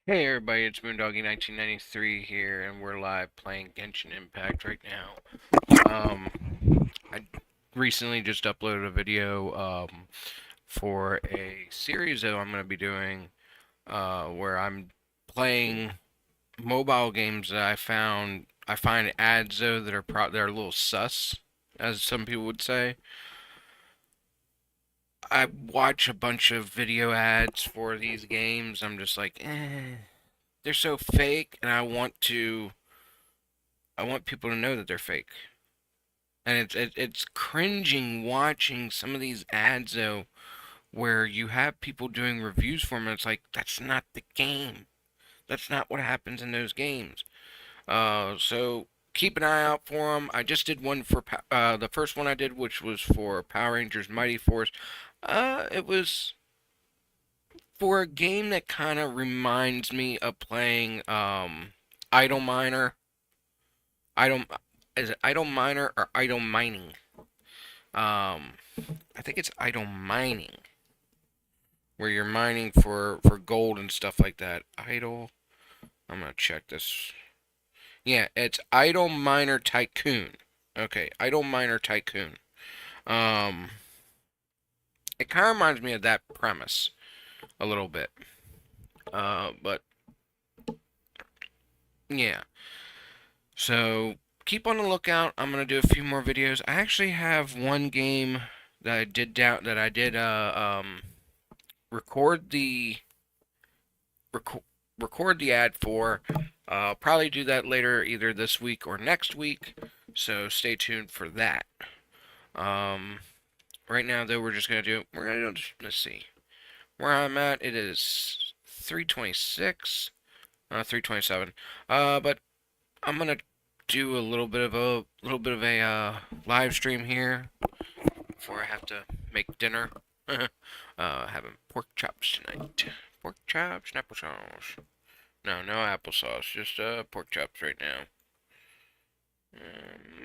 Hey everybody, it's Moondoggy 1993 here, and we're live playing Genshin Impact right now. I recently just uploaded a video for a series that I'm going to be doing where I'm playing mobile games that I find ads though that are a little sus, as some people would say. I watch a bunch of video ads for these games. I'm just like, they're so fake, and I want people to know that they're fake. And it's cringing watching some of these ads though, where you have people doing reviews for them. And it's like that's not the game. That's not what happens in those games. So keep an eye out for them. I just did one for the first one I did, which was for Power Rangers Mighty Force. It was for a game that kind of reminds me of playing Idle Miner. Idle is it Idle Miner or Idle Mining? Um, I think it's idle mining, where you're mining for gold and stuff like that. Idle. I'm gonna check this. Yeah, it's Idle Miner Tycoon. Okay, Idle Miner Tycoon. Um, it kind of reminds me of that premise a little bit. But yeah. So keep on the lookout. I'm gonna do a few more videos. I actually have one game that I did record the record record the ad for. I'll probably do that later, either this week or next week. So stay tuned for that. Um, right now, though, we're gonna do. Let's see where I'm at. It is 3:26, 3:27. But I'm gonna do a little bit of a live stream here before I have to make dinner. Having pork chops tonight. Pork chops and applesauce. No, no applesauce. Just pork chops right now.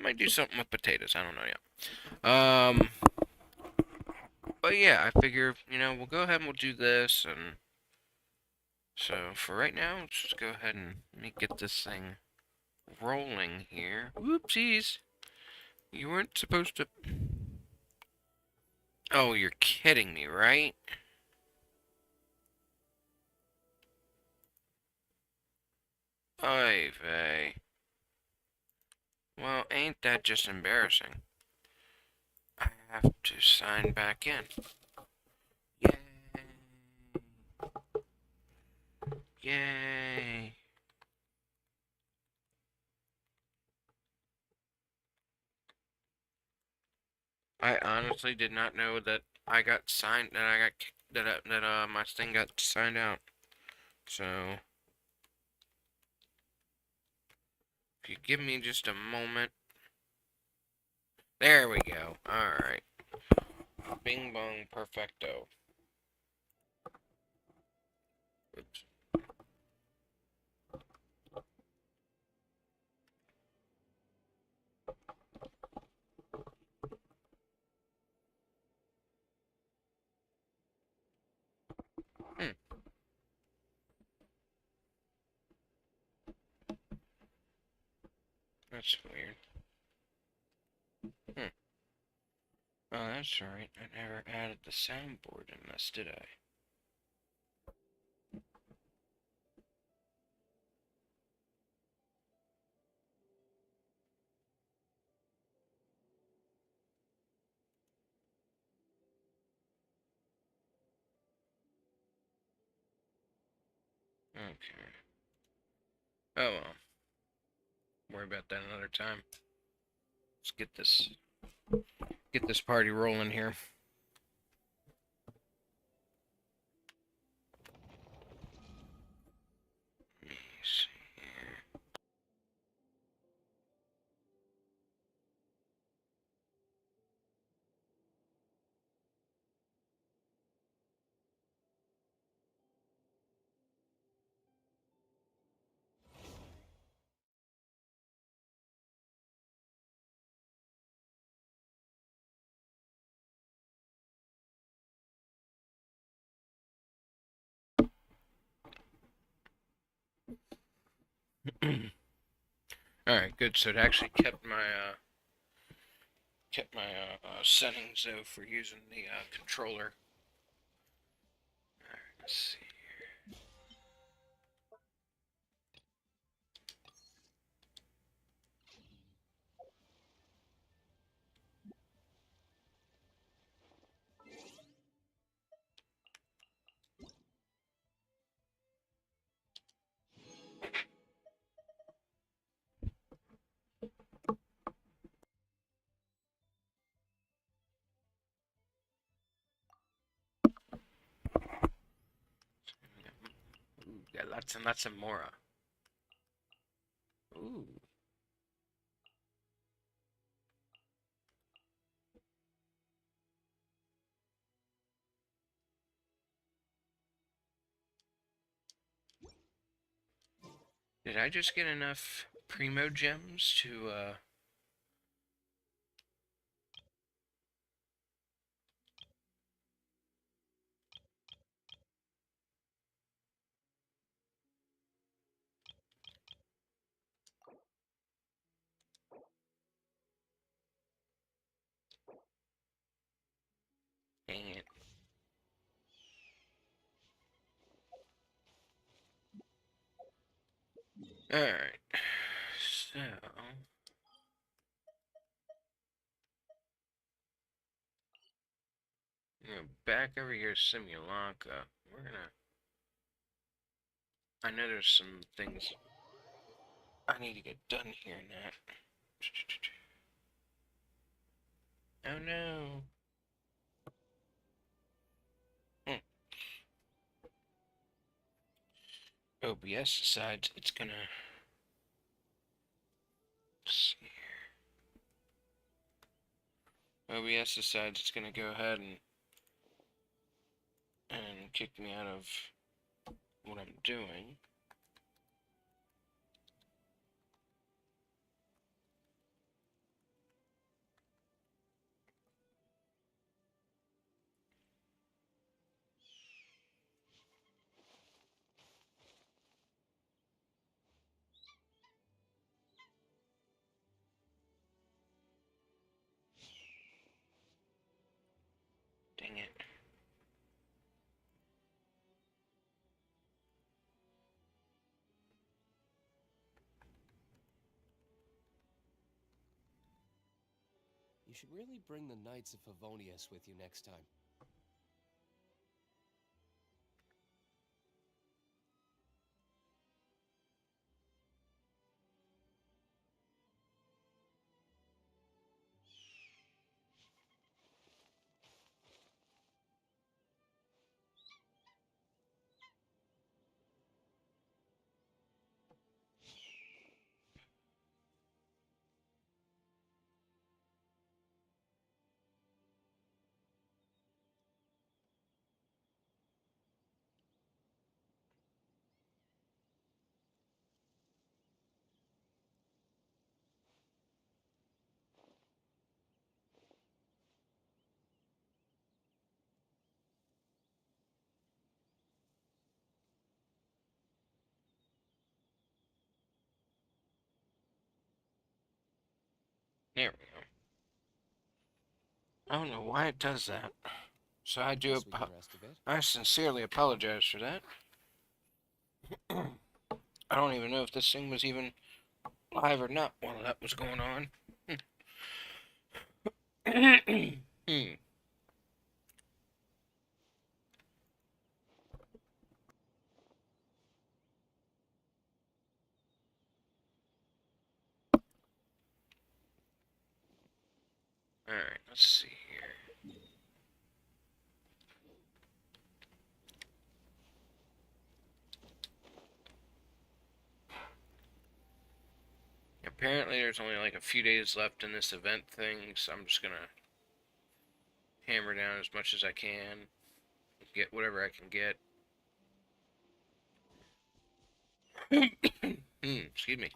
Might do something with potatoes. I don't know yet. But yeah, I figure we'll go ahead and we'll do this, and so for right now, let's just go ahead and let me get this thing rolling here. Whoopsies! You weren't supposed to. Oh, you're kidding me, right? Oy vey. Well, ain't that just embarrassing? I have to sign back in. Yay! Yay! I honestly did not know that I got signed, that I got, that my thing got signed out. So, if you give me just a moment. There we go. Alright. Bing bong perfecto. Oops. Hmm, that's weird. Hmm. Oh, that's alright. I never added the soundboard in this, did I? Okay. Oh well. Worry about that another time. Let's get this party rolling here. Let me see here. All right, good. So it actually kept my settings though for using the controller. All right, let's see. Ooh, got lots and lots of Mora. Ooh. Did I just get enough Primo gems to dang it. Alright. So back over here, Simulanka. We're gonna. I know there's some things I need to get done here in that. Oh no. Hmm. OBS decides it's gonna. Let's see. OBS decides it's gonna go ahead and kick me out of what I'm doing. Dang it. You should really bring the Knights of Favonius with you next time. There we go. I don't know why it does that. So I do. Guess we can rest a bit. I sincerely apologize for that. I don't even know if this thing was even live or not while that was going on. Hmm. Alright, let's see here. Apparently there's only like a few days left in this event thing, so I'm just gonna hammer down as much as I can. Get whatever I can get. Excuse me.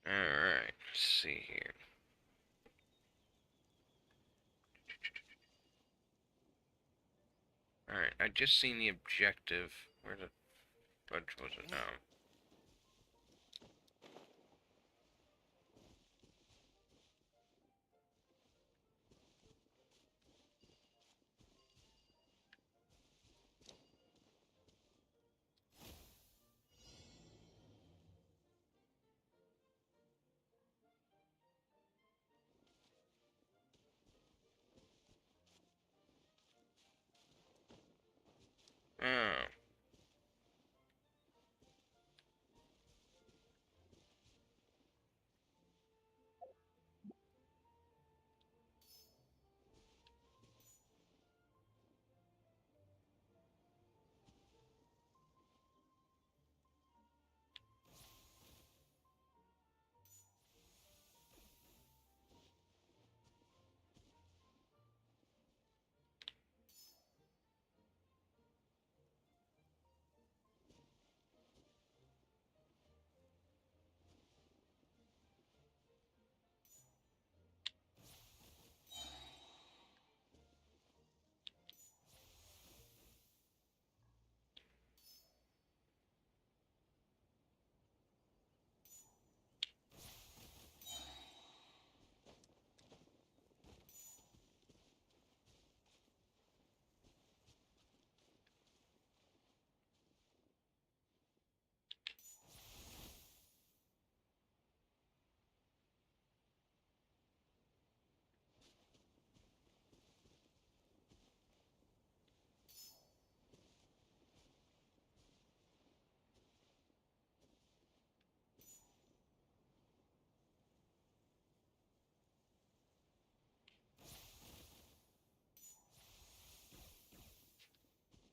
Alright, let's see here. Alright, I just seen the objective. Where the fudge was it now? Oh.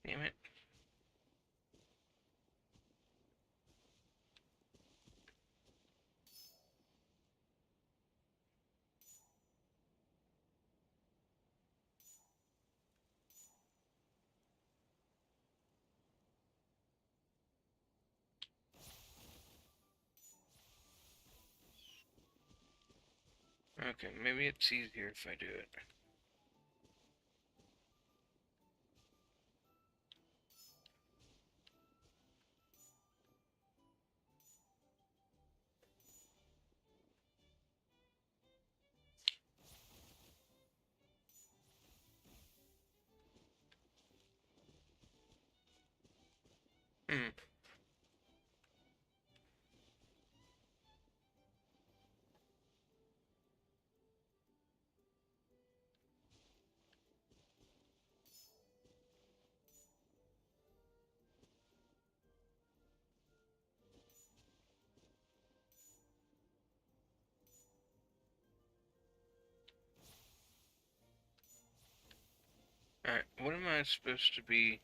Damn it. Okay, maybe it's easier if I do it. Hmm. Alright, what am I supposed to be?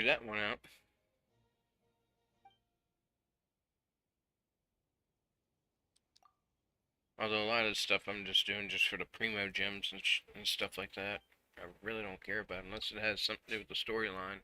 that one out. Although a lot of stuff I'm just doing just for the primo gems and stuff like that. I really don't care about unless it has something to do with the storyline.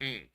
Hmm.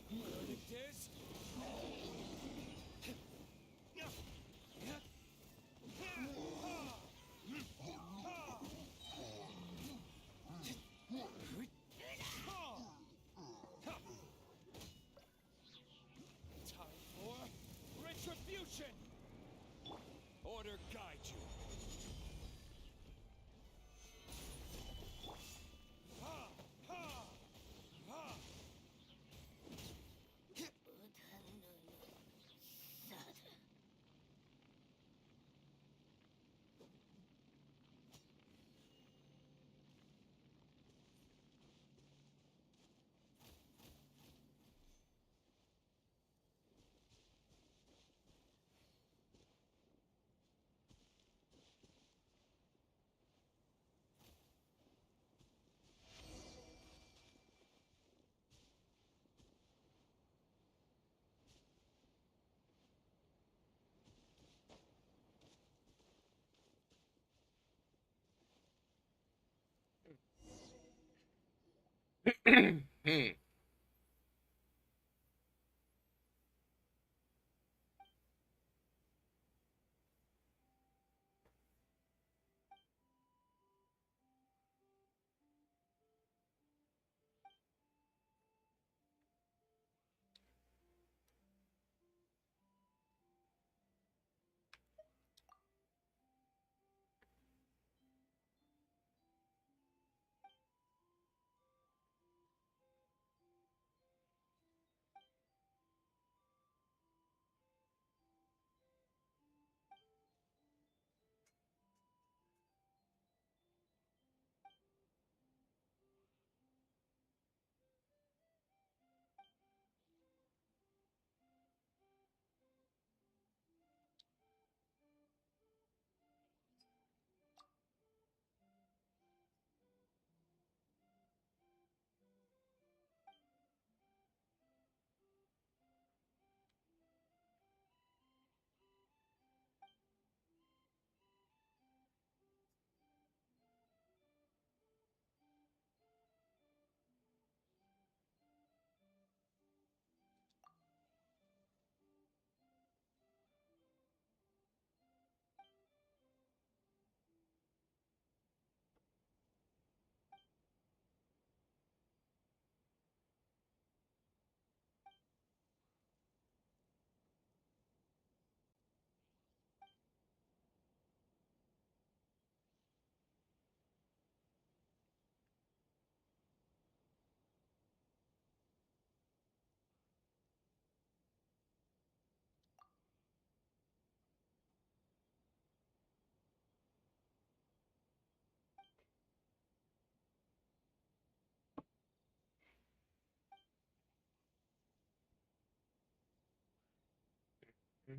Verdict is... Time for retribution! Order guide you. Ha! Ha! Ha! Hmm. Oh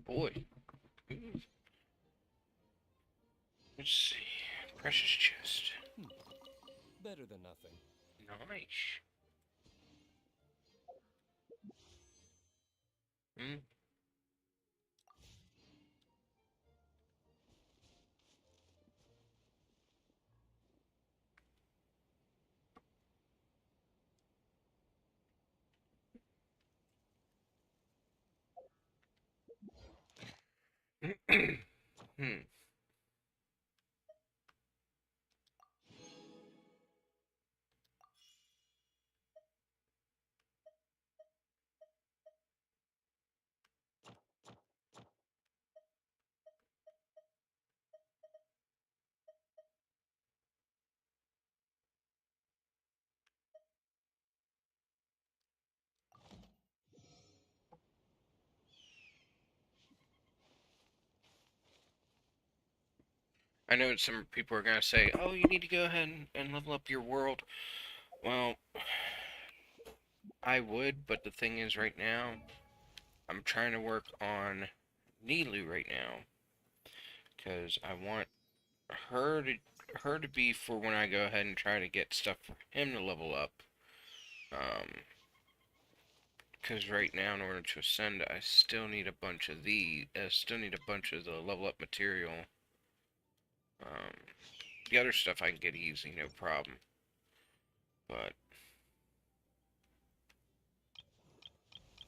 boy. Let's see. Precious chest. Hmm. Better than nothing. Nice. Hmm. Hmm. I know some people are gonna say, "Oh, you need to go ahead and level up your world." Well, I would, but the thing is, right now, I'm trying to work on Neelu right now because I want her to her to be for when I go ahead and try to get stuff for him to level up. Because right now, in order to ascend, I still need a bunch of still need a bunch of the level up material. Um, the other stuff I can get easy, no problem. But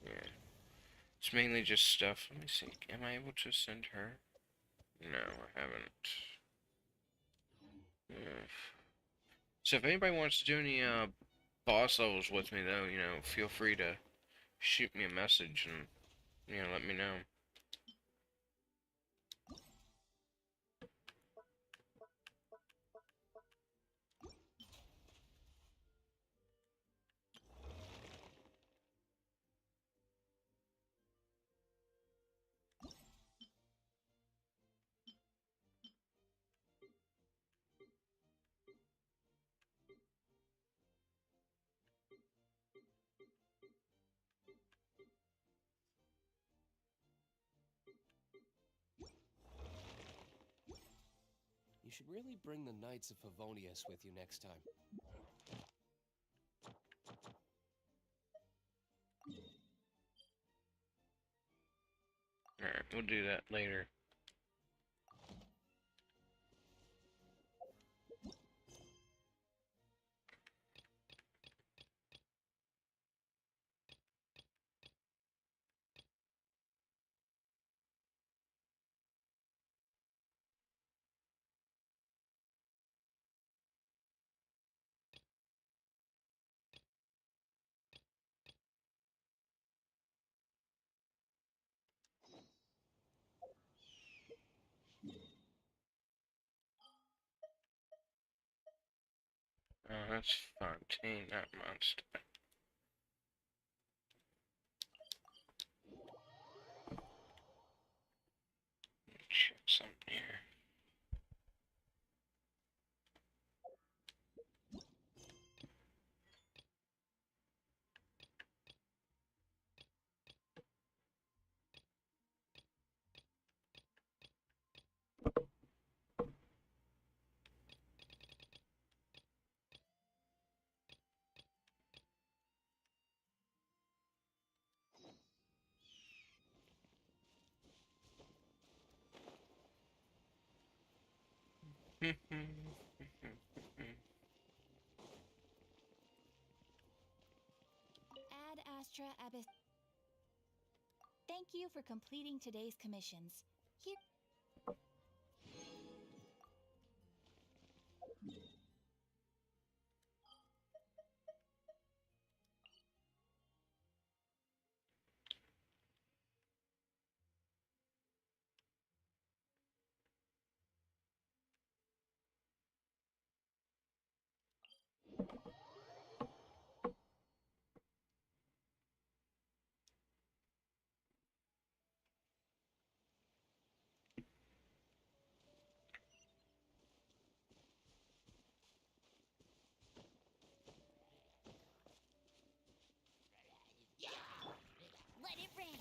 yeah, it's mainly just stuff. Let me see. Am I able to ascend her? No, I haven't. Yeah. So if anybody wants to do any boss levels with me, though, feel free to shoot me a message and let me know. You should really bring the Knights of Favonius with you next time. Alright, we'll do that later. Oh, that's Fontaine, not Monster. Check something here. Ad Astra Abyss. Thank you for completing today's commissions. Here. Let it rain.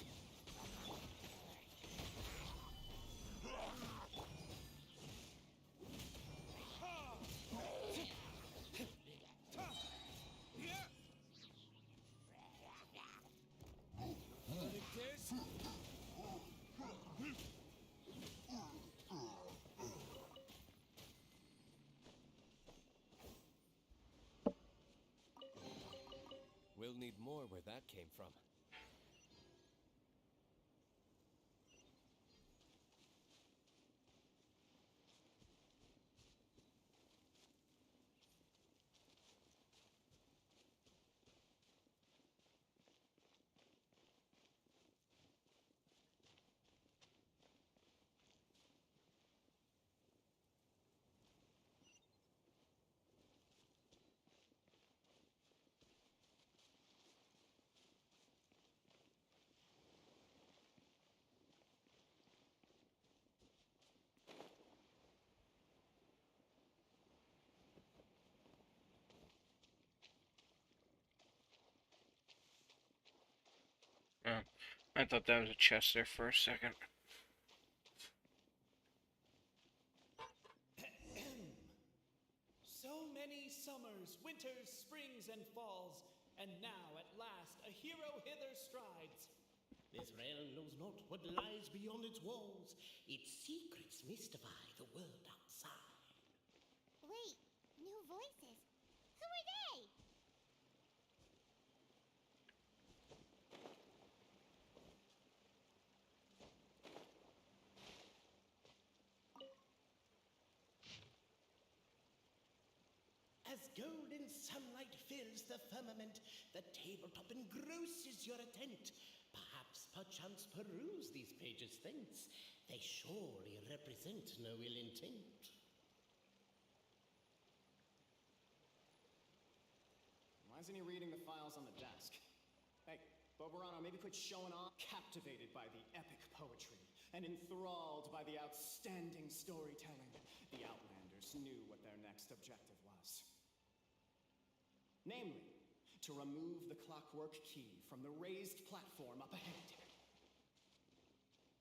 We'll need more where that came from. Oh, I thought that was a chest there for a second. So many summers, winters, springs, and falls, and now at last a hero hither strides. This realm knows not what lies beyond its walls. Its secrets mystify the world outside. Wait, new voices. Who are they? As golden sunlight fills the firmament, the tabletop engrosses your attent. Perchance peruse these pages thence. They surely represent no ill intent. Why isn't he reading the files on the desk? Hey, Boberano, maybe quit showing off. Captivated by the epic poetry and enthralled by the outstanding storytelling, the Outlanders knew what their next objective was. Namely, to remove the clockwork key from the raised platform up ahead.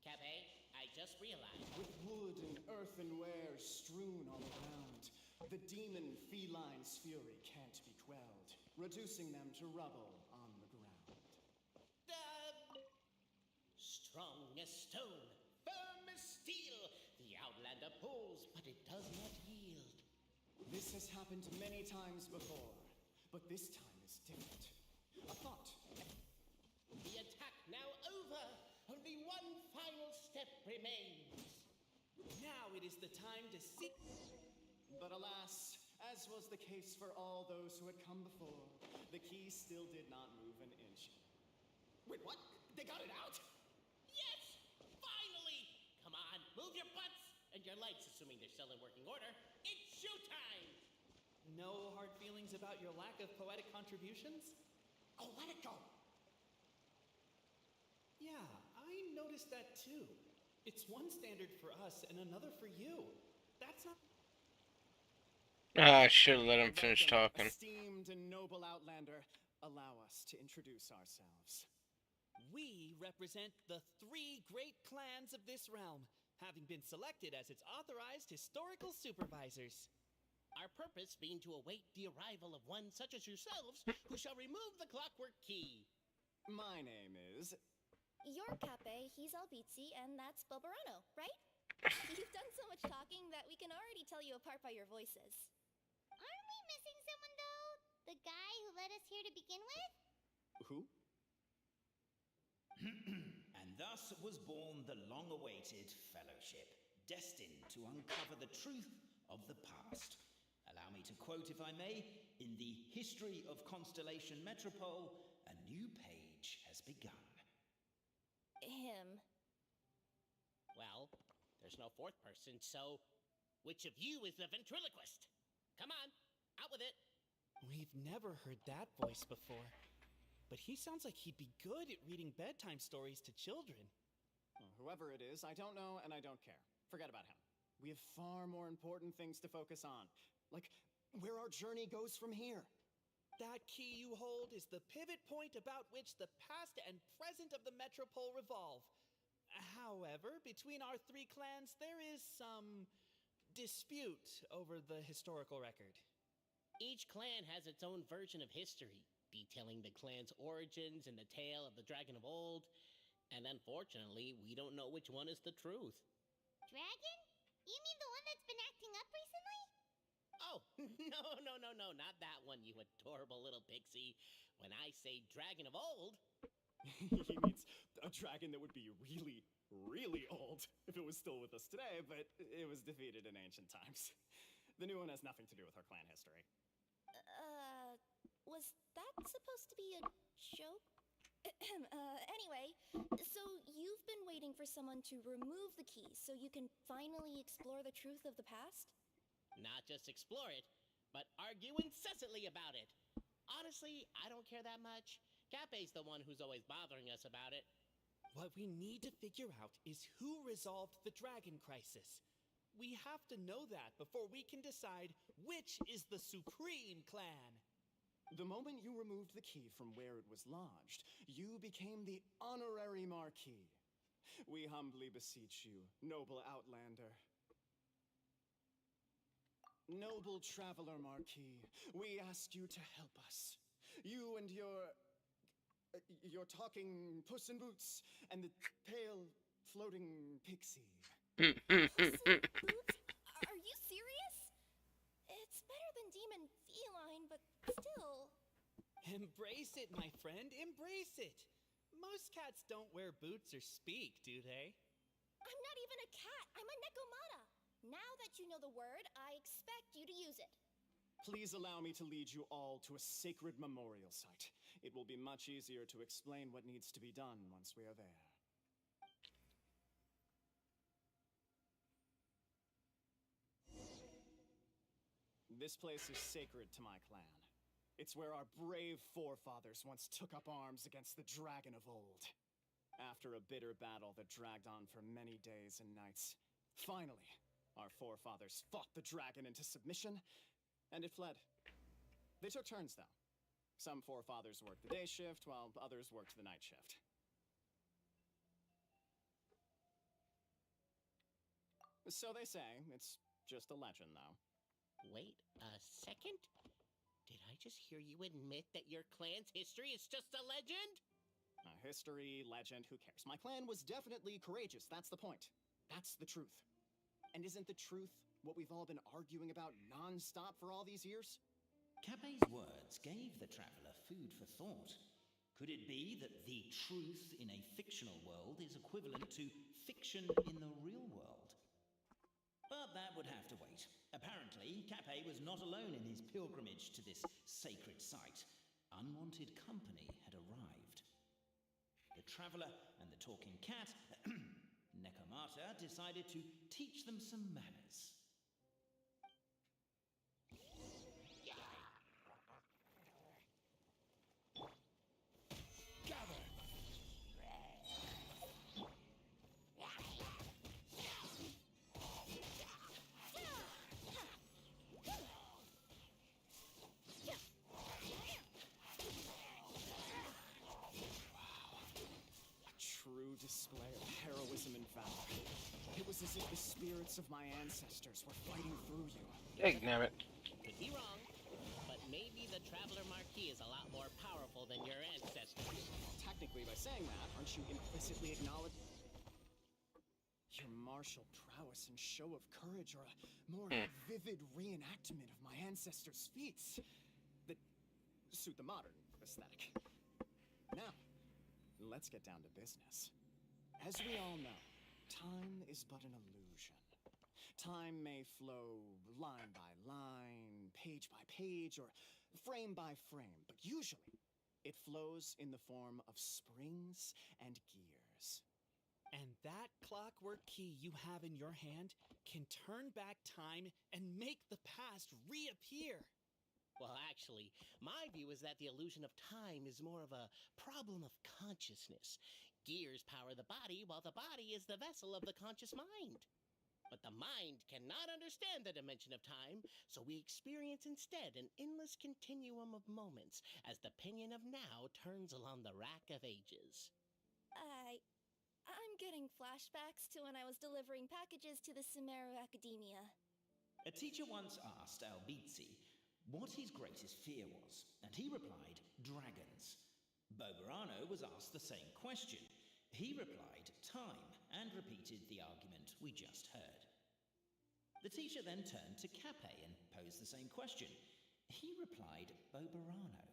Cafe, I just realized. With wood and earthenware strewn all around, the demon feline's fury can't be quelled, reducing them to rubble on the ground. Strong as stone, firm as steel, the Outlander pulls, but it does not yield. This has happened many times before, but this time is different. A thought. The attack now over. Only one final step remains. Now it is the time to see. But alas, as was the case for all those who had come before, the key still did not move an inch. Wait, what? They got it out? Yes! Finally! Come on, move your butts! And your lights, assuming they're still in working order. It's showtime! No hard feelings about your lack of poetic contributions? Oh, let it go! Yeah, I noticed that too. It's one standard for us and another for you. That's not. Ah, I should have let him finish Welcome, talking. esteemed and noble Outlander, allow us to introduce ourselves. We represent the three great clans of this realm, having been selected as its authorized historical supervisors. Our purpose being to await the arrival of one such as yourselves who shall remove the clockwork key. My name is... You're Cape, he's Albizzi, and that's Boberano, right? You've done so much talking that we can already already tell you apart by your voices. Aren't we missing someone, though? The guy who led us here to begin with? Who? And thus was born the long-awaited fellowship, destined to uncover the truth of the past. Allow me to quote, if I may, in the history of Constellation Metropole, a new page has begun. Him. Well, there's no fourth person, so which of you is the ventriloquist? Come on, out with it. We've never heard that voice before. But he sounds like he'd be good at reading bedtime stories to children. Well, whoever it is, I don't know and I don't care. Forget about him. We have far more important things to focus on. Like, where our journey goes from here. That key you hold is the pivot point about which the past and present of the Metropole revolve. However, between our three clans, there is some dispute over the historical record. Each clan has its own version of history, detailing the clan's origins and the tale of the dragon of old. And unfortunately, we don't know which one is the truth. Dragon? You mean the one that's been acting up recently? Oh, no, not that one, you adorable little pixie. When I say dragon of old, He means a dragon that would be really, really old if it was still with us today, but it was defeated in ancient times. The new one has nothing to do with our clan history. Was that supposed to be a joke? Anyway, so you've been waiting for someone to remove the key so you can finally explore the truth of the past? not just explore it, but argue incessantly about it. Honestly, I don't care that much. Cape's the one who's always bothering us about it. What we need to figure out is who resolved the dragon crisis. We have to know that before we can decide which is the supreme clan. The moment you removed the key from where it was lodged, you became the honorary Marquis. We humbly beseech you, noble Outlander. Noble Traveler Marquis, we ask you to help us. You and your talking Puss in Boots and the pale floating pixie. Puss in Boots? Are you serious? It's better than demon feline, but still. Embrace it, my friend, embrace it. Most cats don't wear boots or speak, do they? I'm not even a cat, I'm a Nekomata. Now that you know the word, I expect you to use it. Please allow me to lead you all to a sacred memorial site. It will be much easier to explain what needs to be done once we are there. This place is sacred to my clan. It's where our brave forefathers once took up arms against the dragon of old. After a bitter battle that dragged on for many days and nights, finally, our forefathers fought the dragon into submission, and it fled. They took turns, though. Some forefathers worked the day shift, while others worked the night shift. So they say. It's just a legend, though. Wait a second? Did I just hear you admit that your clan's history is just a legend? History, legend, who cares? My clan was definitely courageous, that's the point. That's the truth. And isn't the truth what we've all been arguing about non-stop for all these years? Cape's words gave the traveler food for thought. Could it be that the truth in a fictional world is equivalent to fiction in the real world? But that would have to wait. Apparently, Cape was not alone in his pilgrimage to this sacred site. Unwanted company had arrived. The traveler and the talking cat, Nekomata, decided to teach them some manners. True display of heroism and valor. It was as if the spirits of my ancestors were fighting through you. Dangnabbit. Could be wrong, but maybe the Traveler Marquis is a lot more powerful than your ancestors. Technically, by saying that, aren't you implicitly acknowledging... You for martial prowess and show of courage, or a more Hmm. vivid reenactment of my ancestors' feats that suit the modern aesthetic. Now, let's get down to business. As we all know, time is but an illusion. Time may flow line by line, page by page, or frame by frame, but usually it flows in the form of springs and gears. And that clockwork key you have in your hand can turn back time and make the past reappear. Well, actually, my view is that the illusion of time is more of a problem of consciousness. Gears power the body, while the body is the vessel of the conscious mind. But the mind cannot understand the dimension of time, so we experience instead an endless continuum of moments as the pinion of now turns along the rack of ages. I'm getting flashbacks to when I was delivering packages to the Sumeru Academia. A teacher once asked Albizzi what his greatest fear was, and he replied, dragons. Boberano was asked the same question. He replied, time, and repeated the argument we just heard. The teacher then turned to Capet and posed the same question. He replied, Boberano.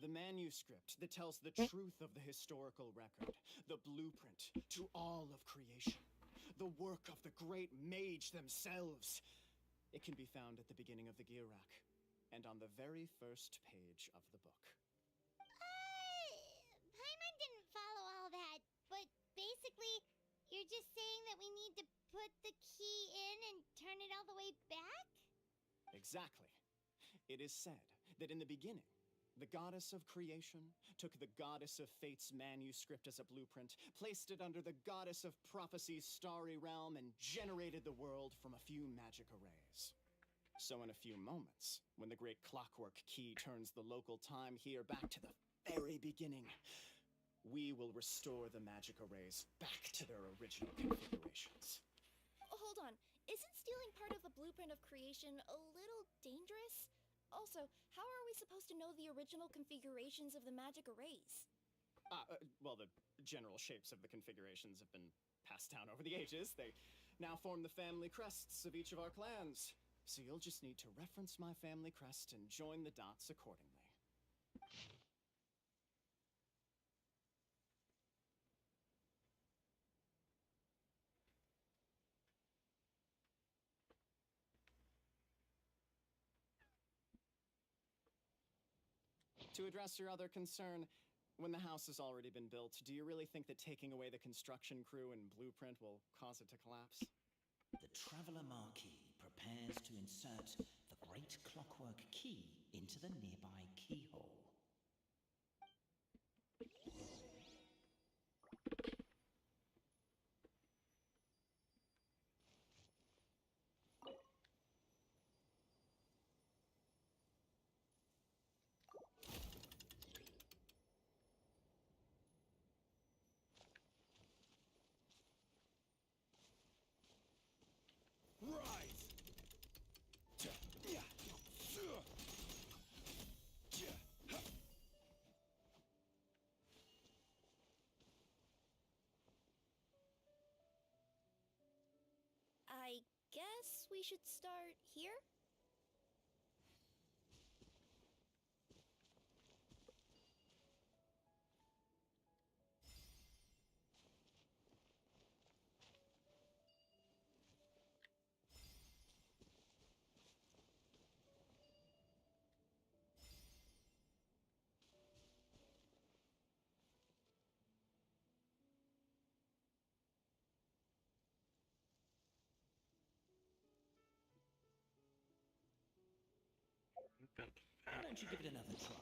The manuscript that tells the truth of the historical record, the blueprint to all of creation, the work of the great mage themselves. It can be found at the beginning of the gear rack, and on the very first page of the book. Paimon didn't follow all that, but basically, you're just saying that we need to put the key in and turn it all the way back? Exactly. It is said that in the beginning, the goddess of creation took the goddess of fate's manuscript as a blueprint, placed it under the goddess of prophecy's starry realm, and generated the world from a few magic arrays. So in a few moments, when the great clockwork key turns the local time here back to the very beginning, we will restore the magic arrays back to their original configurations. Hold on, isn't stealing part of the blueprint of creation a little dangerous? Also, how are we supposed to know the original configurations of the magic arrays? Well, the general shapes of the configurations have been passed down over the ages. They now form the family crests of each of our clans. So you'll just need to reference my family crest and join the dots accordingly. To address your other concern, when the house has already been built, do you really think that taking away the construction crew and blueprint will cause it to collapse? The Traveller Marquis prepares to insert the great clockwork key into the nearby keyhole. Rise! I guess we should start here? Why don't you give it another try?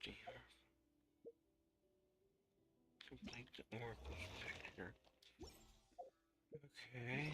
dear. Complete the Oracle's picture. Okay.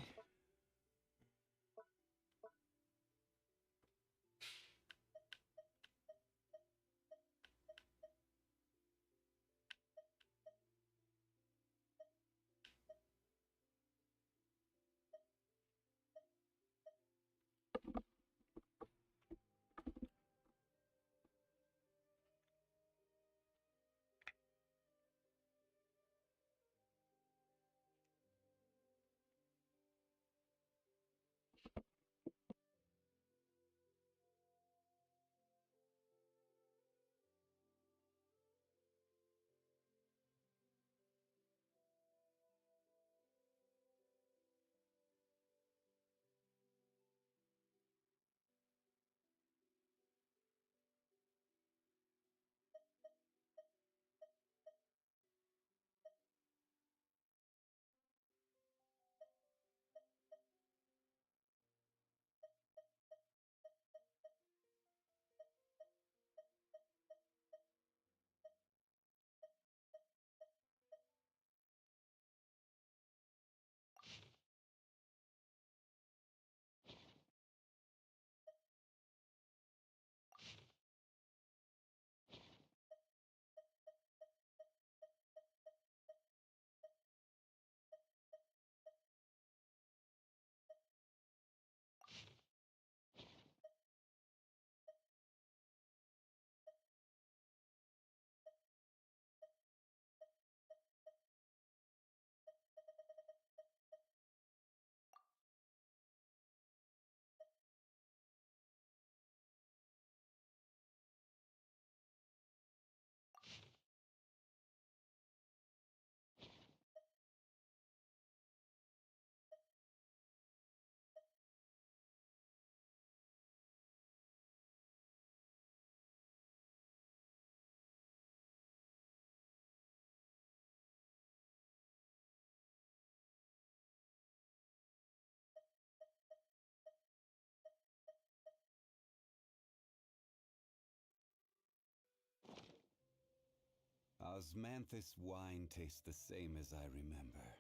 Osmanthus wine tastes the same as I remember.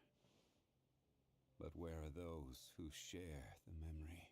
But where are those who share the memory?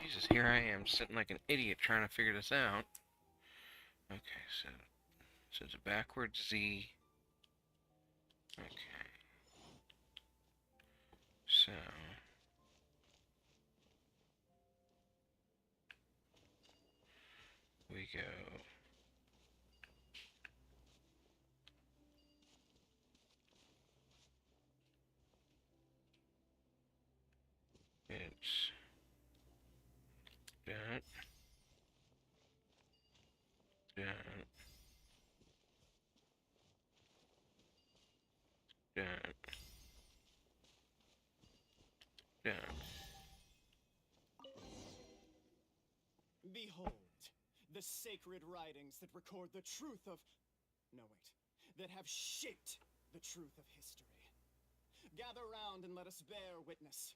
Jesus, here I am sitting like an idiot trying to figure this out. Okay, so it's a backwards Z. Okay. So we go it's that that that that. Behold, the sacred writings that record the truth of. No, wait. That have shaped the truth of history. Gather round and let us bear witness.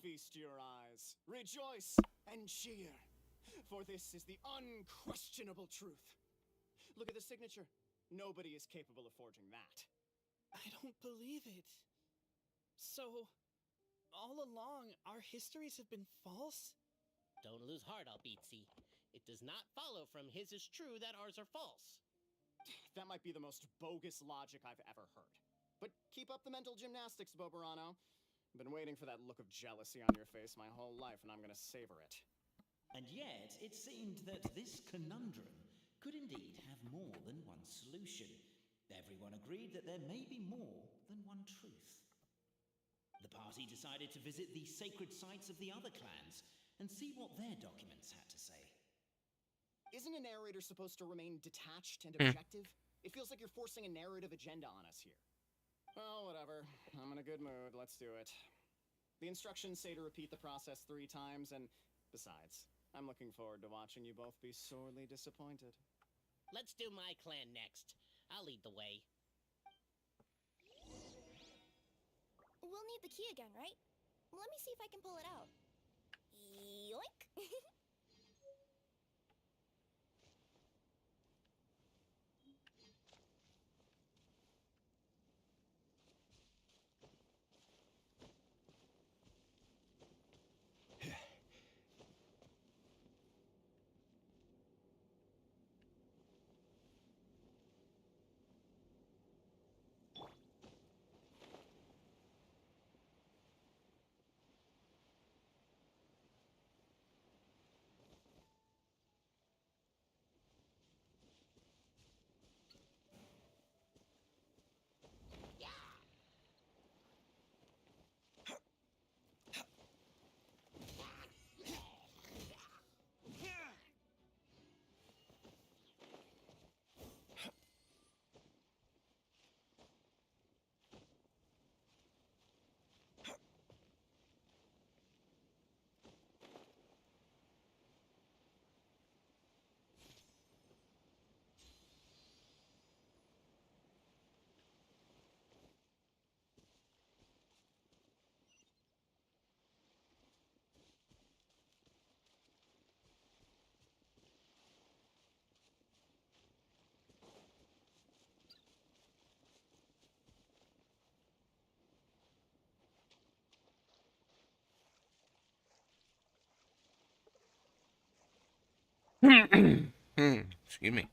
feast your eyes. Rejoice and cheer, for this is the unquestionable truth. Look at the signature. Nobody is capable of forging that. I don't believe it. So, all along, our histories have been false? Don't lose heart, Albizzi. It does not follow from his is true that ours are false. That might be the most bogus logic I've ever heard. But keep up the mental gymnastics, Boberano. I've been waiting for that look of jealousy on your face my whole life, and I'm gonna savor it. And yet, it seemed that this conundrum could indeed have more than one solution. Everyone agreed that there may be more than one truth. The party decided to visit the sacred sites of the other clans and see what their documents had to say. Isn't a narrator supposed to remain detached and Hmm. objective? It feels like you're forcing a narrative agenda on us here. Well, whatever. I'm in a good mood. Let's do it. The instructions say to repeat the process 3 times, and besides, I'm looking forward to watching you both be sorely disappointed. Let's do my clan next. I'll lead the way. We'll need the key again, right? Let me see if I can pull it out. Yoink! Excuse me.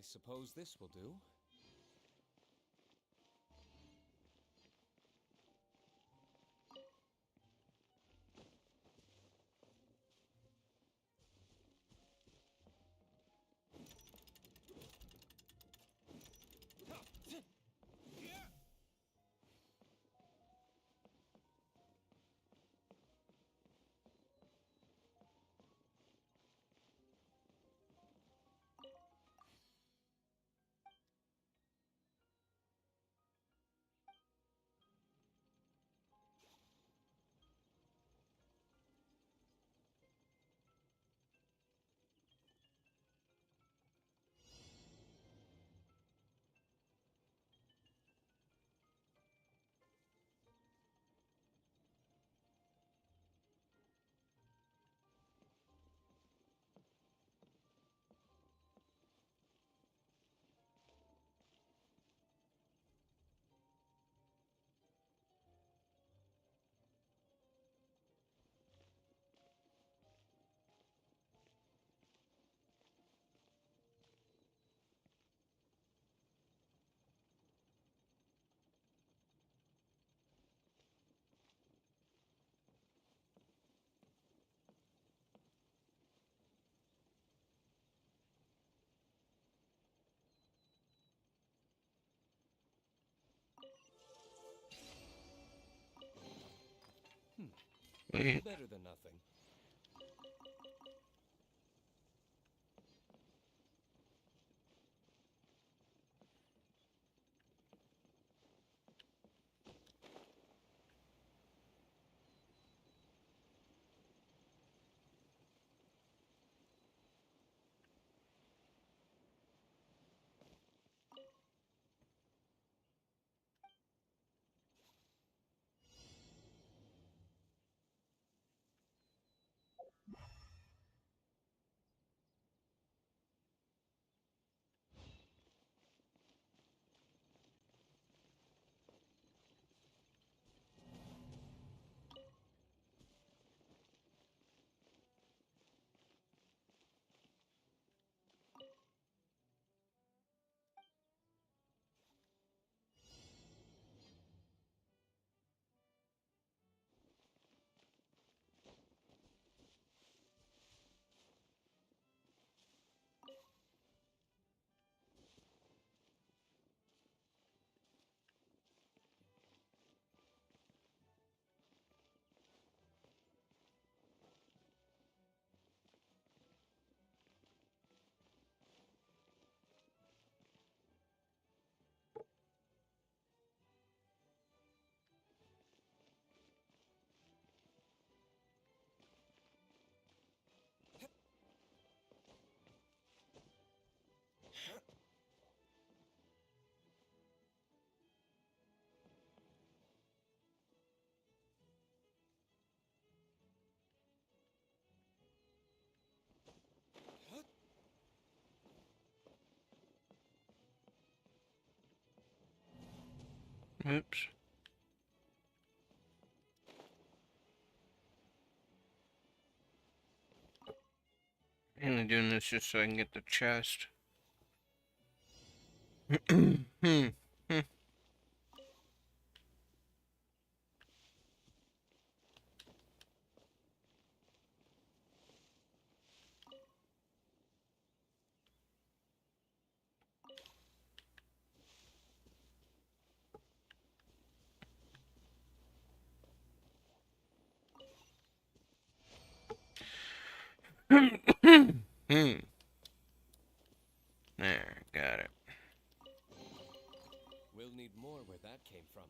suppose this will do. Better than nothing. Oops. Only doing this just so I can get the chest. Hmm. Hmm. There, got it. We'll need more where that came from.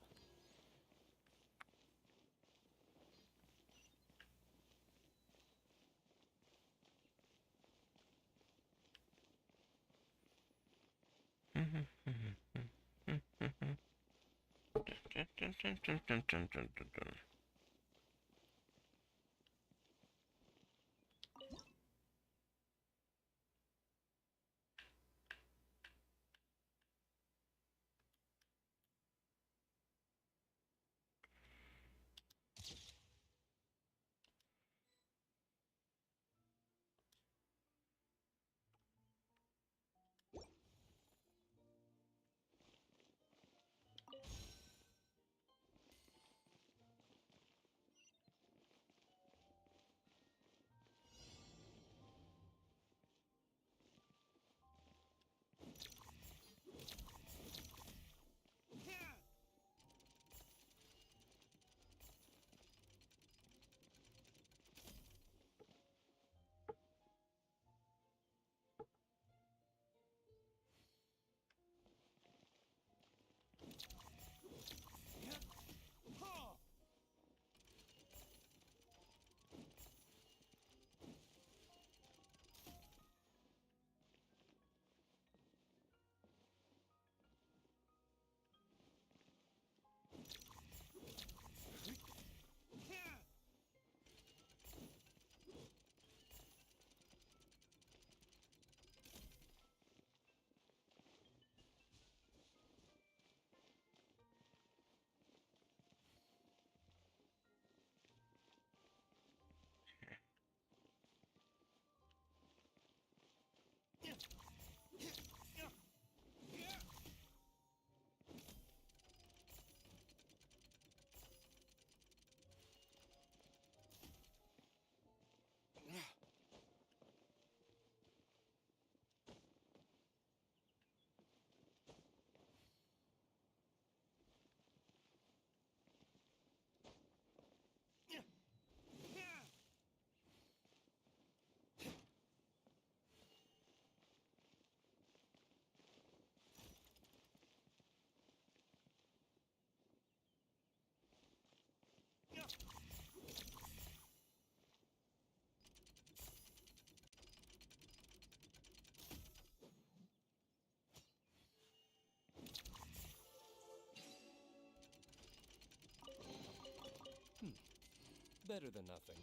better than nothing.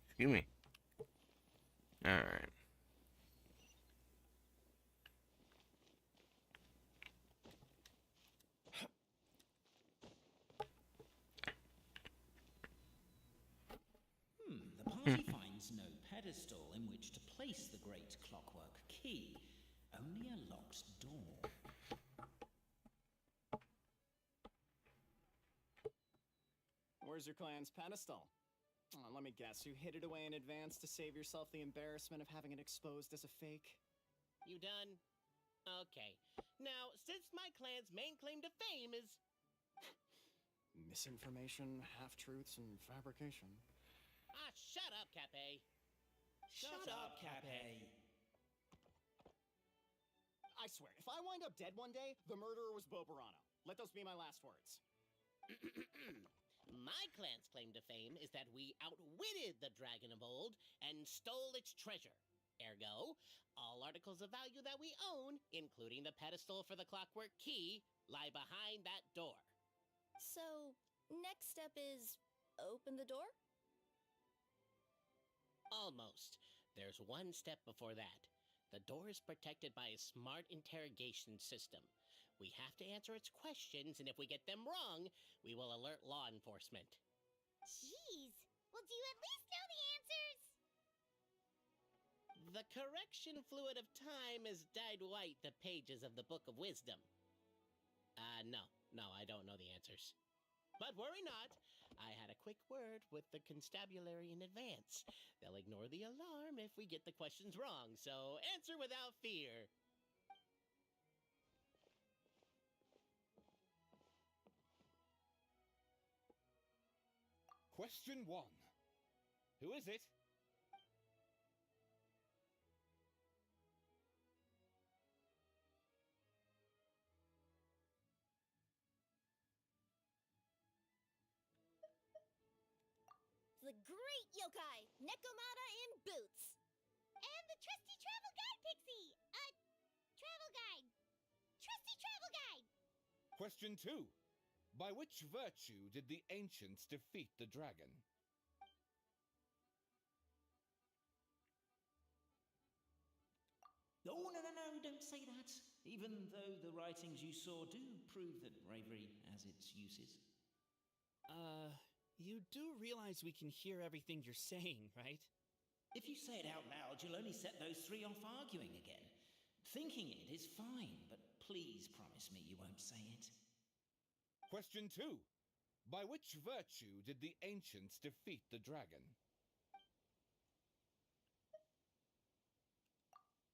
Excuse me. Alright. The party finds no pedestal in which to place the great clockwork key, only a locked door. Where's your clan's pedestal? Let me guess, you hid it away in advance to save yourself the embarrassment of having it exposed as a fake? You done? Okay. Now, since my clan's main claim to fame is... Misinformation, half-truths, and fabrication. Ah, shut up, Cape. Shut up, Cape. I swear, if I wind up dead one day, the murderer was Boberano. Let those be my last words. My clan's claim to fame is that we outwitted the dragon of old and stole its treasure. Ergo, all articles of value that we own, including the pedestal for the clockwork key, lie behind that door. So, next step is open the door? Almost. There's one step before that. The door is protected by a smart interrogation system. We have to answer its questions, and if we get them wrong, we will alert law enforcement. Jeez. Well, do you at least know the answers? The correction fluid of time has dyed white the pages of the Book of Wisdom. No, I don't know the answers. But worry not. I had a quick word with the constabulary in advance. They'll ignore the alarm if we get the questions wrong, so answer without fear. Question 1. Who is it? The great yokai, Nekomata in boots. And the trusty travel guide, Pixie! Travel guide. Trusty travel guide! Question 2. By which virtue did the ancients defeat the dragon? Oh, no, don't say that. Even though the writings you saw do prove that bravery has its uses. You do realize we can hear everything you're saying, right? If you say it out loud, you'll only set those three off arguing again. Thinking it is fine, but please promise me you won't say it. Question 2. By which virtue did the ancients defeat the dragon?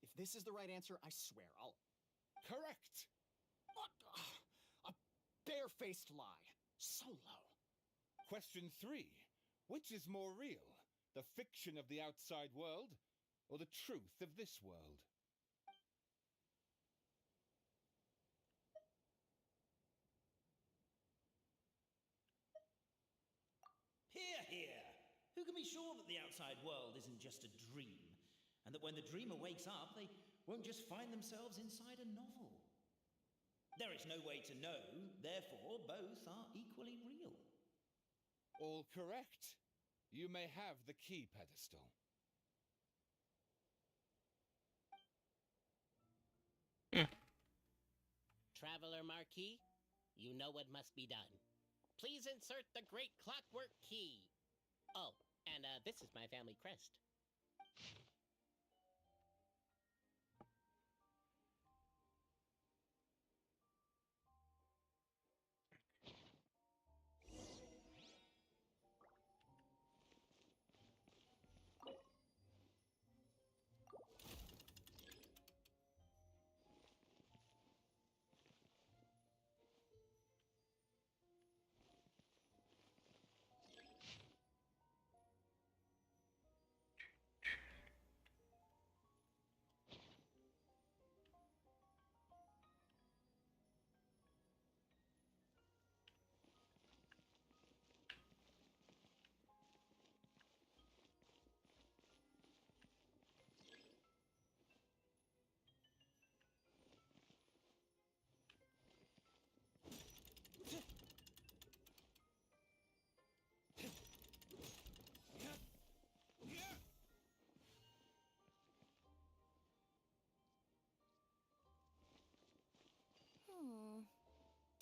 If this is the right answer, I swear I'll... Correct! What? A barefaced lie. So low. Question 3. Which is more real? The fiction of the outside world, or the truth of this world? Hear, hear! Who can be sure that the outside world isn't just a dream? And that when the dreamer wakes up, they won't just find themselves inside a novel? There is no way to know, therefore both are equally real. All correct. You may have the key pedestal. Traveler Marquis, you know what must be done. Please insert the great clockwork key. Oh, and this is my family crest.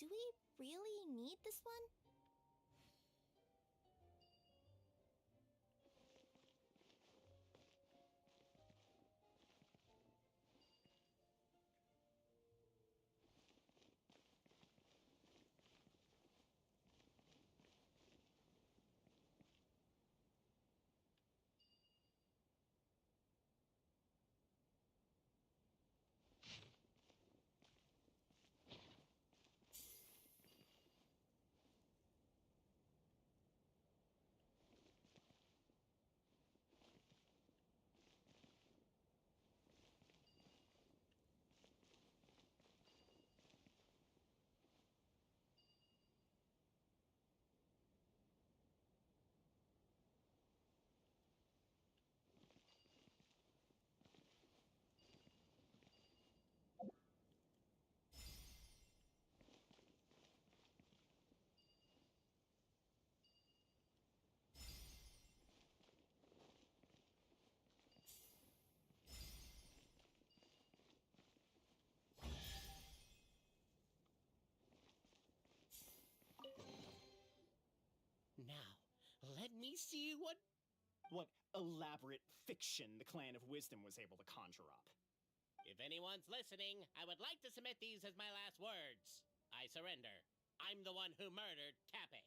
Do we really need this one? Now, let me see what elaborate fiction the Clan of Wisdom was able to conjure up. If anyone's listening, I would like to submit these as my last words. I surrender. I'm the one who murdered Cappe.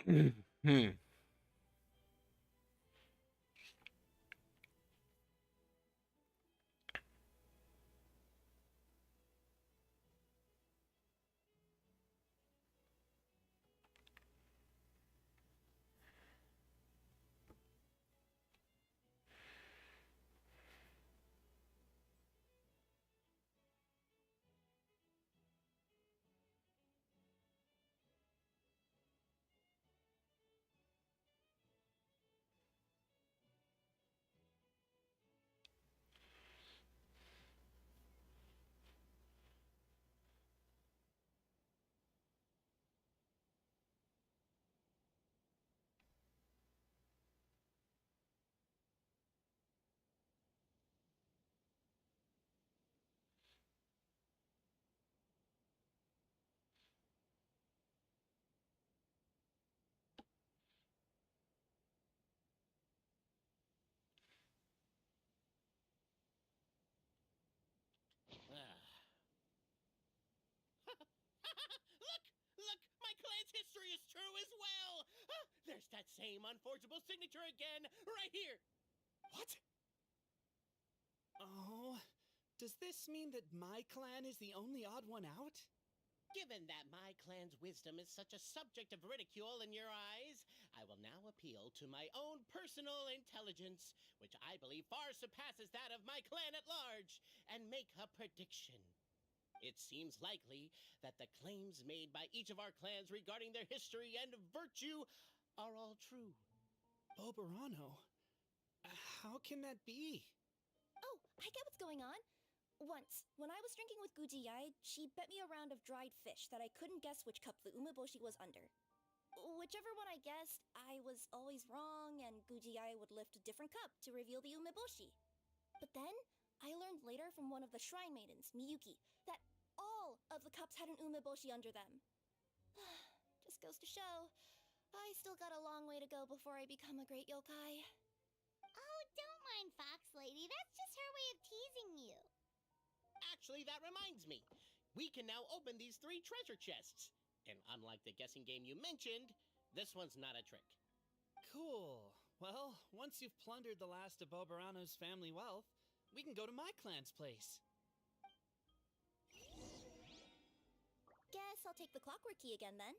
Hmm. Look! My clan's history is true as well! There's that same unforgeable signature again, right here! What? Oh, does this mean that my clan is the only odd one out? Given that my clan's wisdom is such a subject of ridicule in your eyes, I will now appeal to my own personal intelligence, which I believe far surpasses that of my clan at large, and make a prediction. It seems likely that the claims made by each of our clans regarding their history and virtue are all true. Boberano? How can that be? Oh, I get what's going on. Once, when I was drinking with Gujiyai, she bet me a round of dried fish that I couldn't guess which cup the umeboshi was under. Whichever one I guessed, I was always wrong, and Gujiyai would lift a different cup to reveal the umeboshi. But then, I learned later from one of the shrine maidens, Miyuki, that all of the cups had an umeboshi under them. Just goes to show, I still got a long way to go before I become a great yokai. Oh, don't mind Fox Lady. That's just her way of teasing you. Actually, that reminds me. We can now open these 3 treasure chests. And unlike the guessing game you mentioned, this one's not a trick. Cool. Well, once you've plundered the last of Boberano's family wealth, we can go to my clan's place. Guess I'll take the clockwork key again then.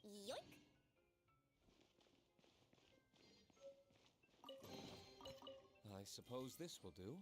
Yoink! I I suppose this will do.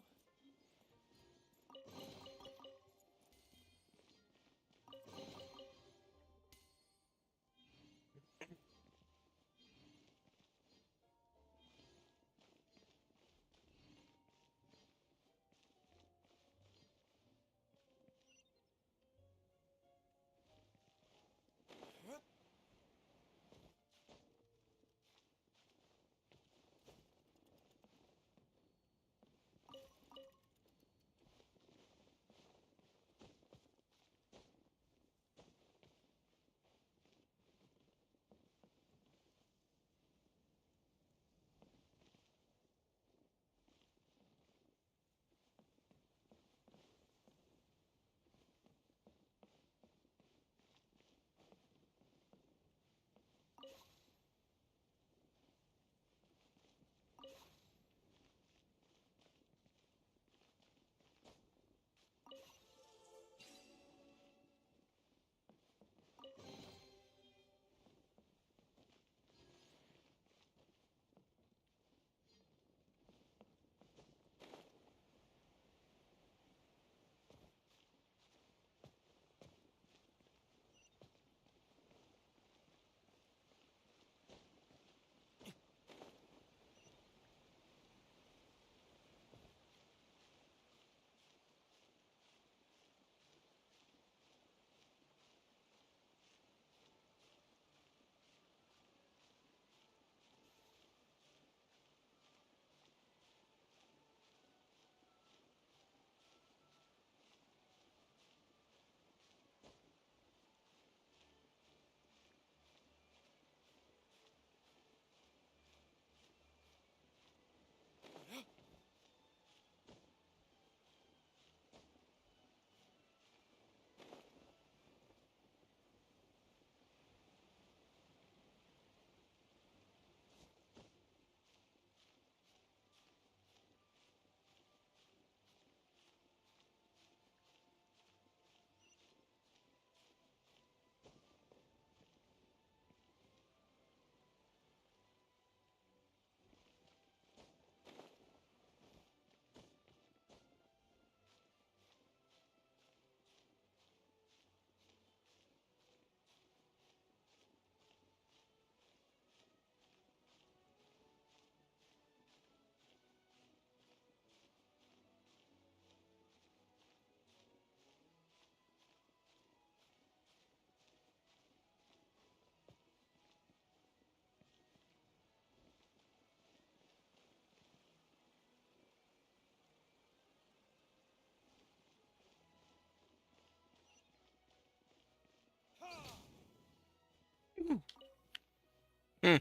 Hmm.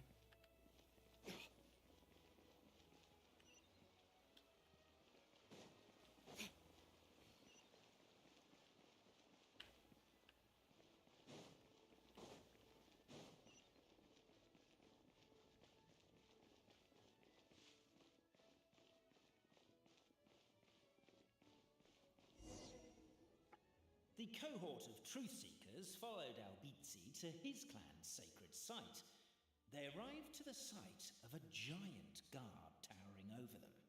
The cohort of truth seekers followed Albizzi to his clan's sacred site. They arrived to the site of a giant guard towering over them.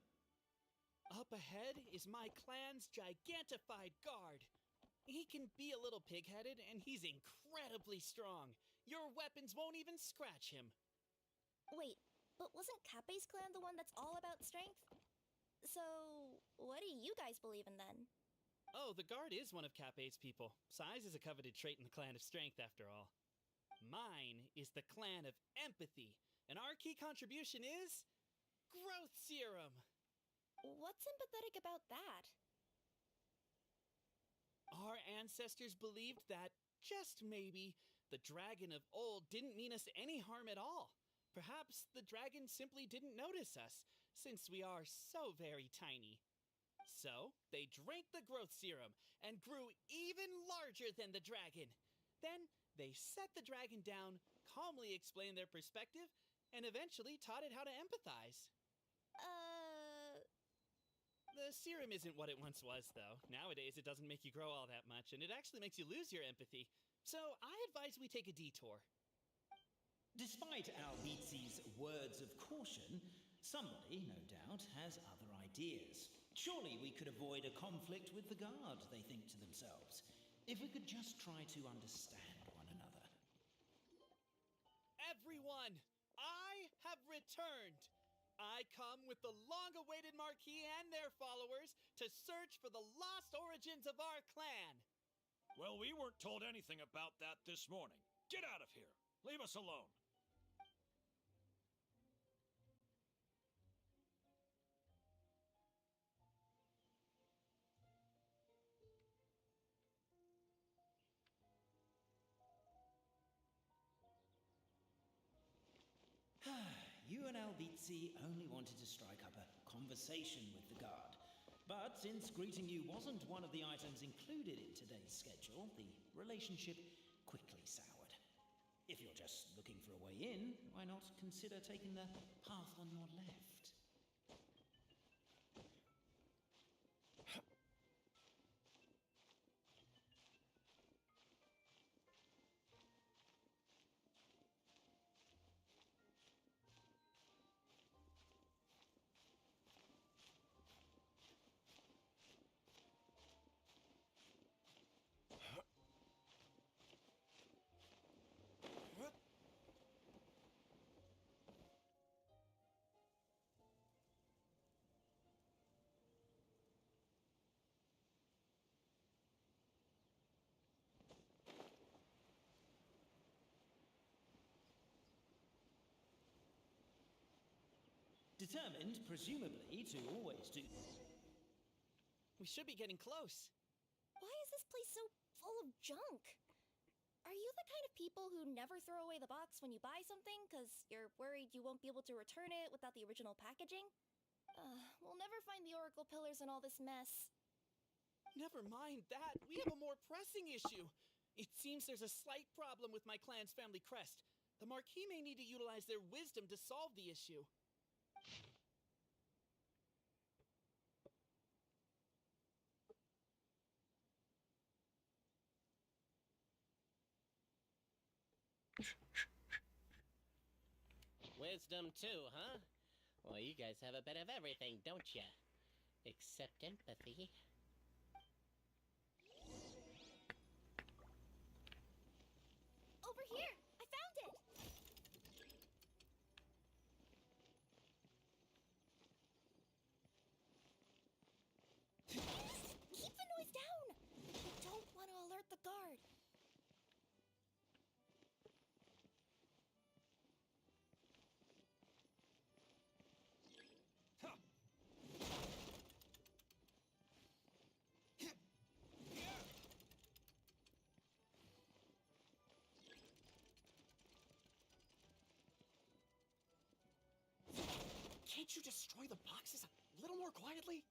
Up ahead is my clan's gigantified guard. He can be a little pig-headed, and he's incredibly strong. Your weapons won't even scratch him. Wait, but wasn't Kappe's clan the one that's all about strength? So, what do you guys believe in then? Oh, the guard is one of Kappe's people. Size is a coveted trait in the clan of strength, after all. Mine is the clan of empathy, and our key contribution is growth serum. What's sympathetic about that? Our ancestors believed that, just maybe, the dragon of old didn't mean us any harm at all. Perhaps the dragon simply didn't notice us, since we are so very tiny. So, they drank the growth serum and grew even larger than the dragon. Then, they set the dragon down, calmly explained their perspective, and eventually taught it how to empathize. The serum isn't what it once was, though. Nowadays, it doesn't make you grow all that much, and it actually makes you lose your empathy. So, I advise we take a detour. Despite Albizzi's words of caution, Somebody, no doubt, has other ideas. Surely we could avoid a conflict with the Guard, they think to themselves, if we could just try to understand one another. Everyone, I have returned. I come with the long-awaited Marquis and their followers to search for the lost origins of our clan. Well, we weren't told anything about that this morning. Get out of here. Leave us alone. You and Albizzi only wanted to strike up a conversation with the Guard. But since greeting you wasn't one of the items included in today's schedule, the relationship quickly soured. If you're just looking for a way in, why not consider taking the path on your left? Determined, presumably, to always do... We should be getting close. Why is this place so full of junk? Are you the kind of people who never throw away the box when you buy something because you're worried you won't be able to return it without the original packaging? We'll never find the Oracle Pillars in all this mess. Never mind that. We have a more pressing issue. It seems there's a slight problem with my clan's family crest. The Marquis may need to utilize their wisdom to solve the issue. Wisdom too, huh? Well, you guys have a bit of everything, don't ya? Except empathy. Over here! I found it! Keep the noise down! We don't want to alert the guard. Can't you destroy the boxes a little more quietly?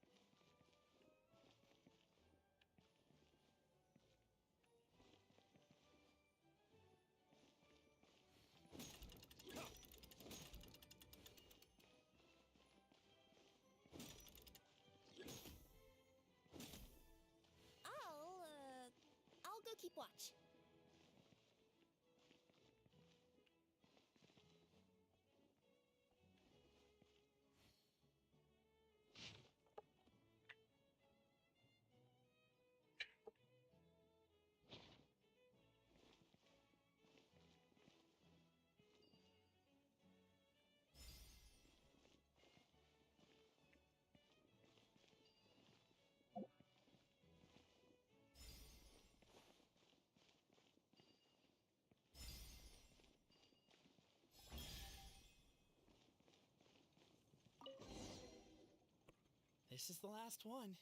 I'll go keep watch. This is the last one.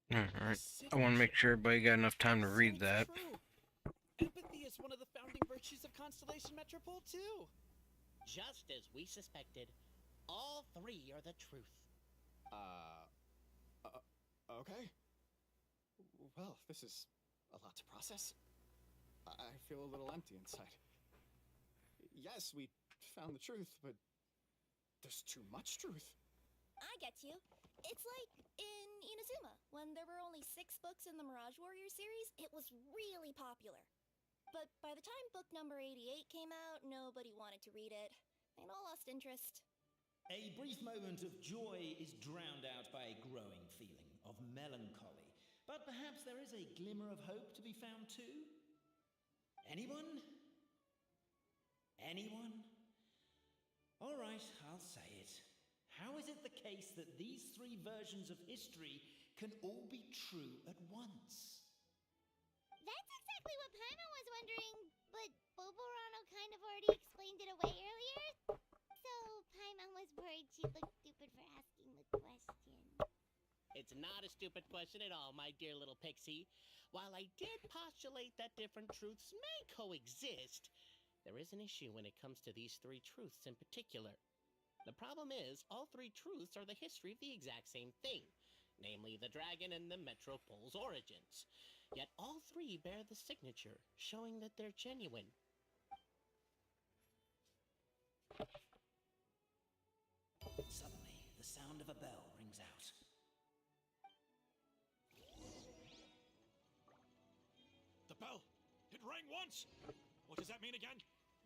Alright. I want to make Signature. sure everybody got enough time to So read it's that. true. Empathy is one of the founding virtues of Constellation Metropole, too. Just as we suspected, all three are the truth. Okay. Well, this is a lot to process. I feel a little empty inside. Yes, we found the truth, but there's too much truth. I get you. It's like in Inazuma, when there were only 6 books in the Mirage Warrior series, it was really popular. But by the time book number 88 came out, nobody wanted to read it. They'd all lost interest. A brief moment of joy is drowned out by a growing feeling of melancholy. But perhaps there is a glimmer of hope to be found too? Anyone? Anyone? All right, I'll say it. How is it the case that these 3 versions of history can all be true at once? That's exactly what Paimon was wondering, but Boborano kind of already explained it away earlier. So Paimon was worried she'd look stupid for asking the question. It's not a stupid question at all, my dear little pixie. While I did postulate that different truths may coexist, there is an issue when it comes to these 3 truths in particular. The problem is, all 3 truths are the history of the exact same thing, namely the dragon and the Metropole's origins. Yet all 3 bear the signature, showing that they're genuine. Suddenly, the sound of a bell rings out. The bell! It rang once! What does that mean again?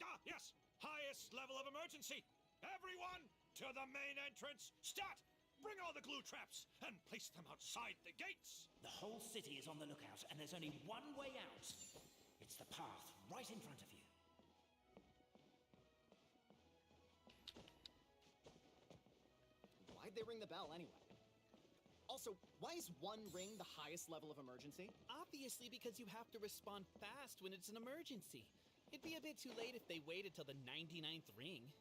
Ah, yes! Highest level of emergency! Everyone, to the main entrance! Start! Bring all the glue traps and place them outside the gates! The whole city is on the lookout, and there's only one way out. It's the path right in front of you. Why'd they ring the bell anyway? Also, why is 1 ring the highest level of emergency? Obviously, because you have to respond fast when it's an emergency. It'd be a bit too late if they waited till the 99th ring.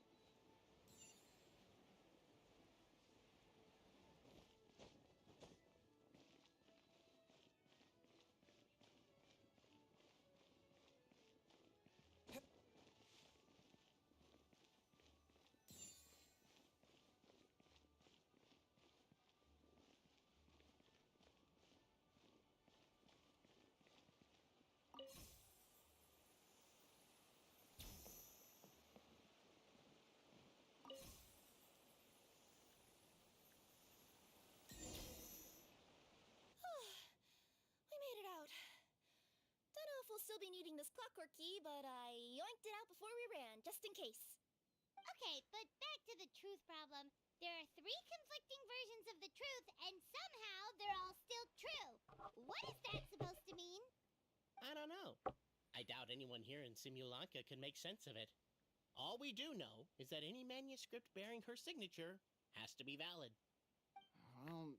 We made it out. Don't know if we'll still be needing this clockwork key, but I yoinked it out before we ran, just in case. Okay, but back to the truth problem. There are 3 conflicting versions of the truth, and somehow they're all still true. What is that supposed to mean? I don't know. I doubt anyone here in Simulanka can make sense of it. All we do know is that any manuscript bearing her signature has to be valid. Well,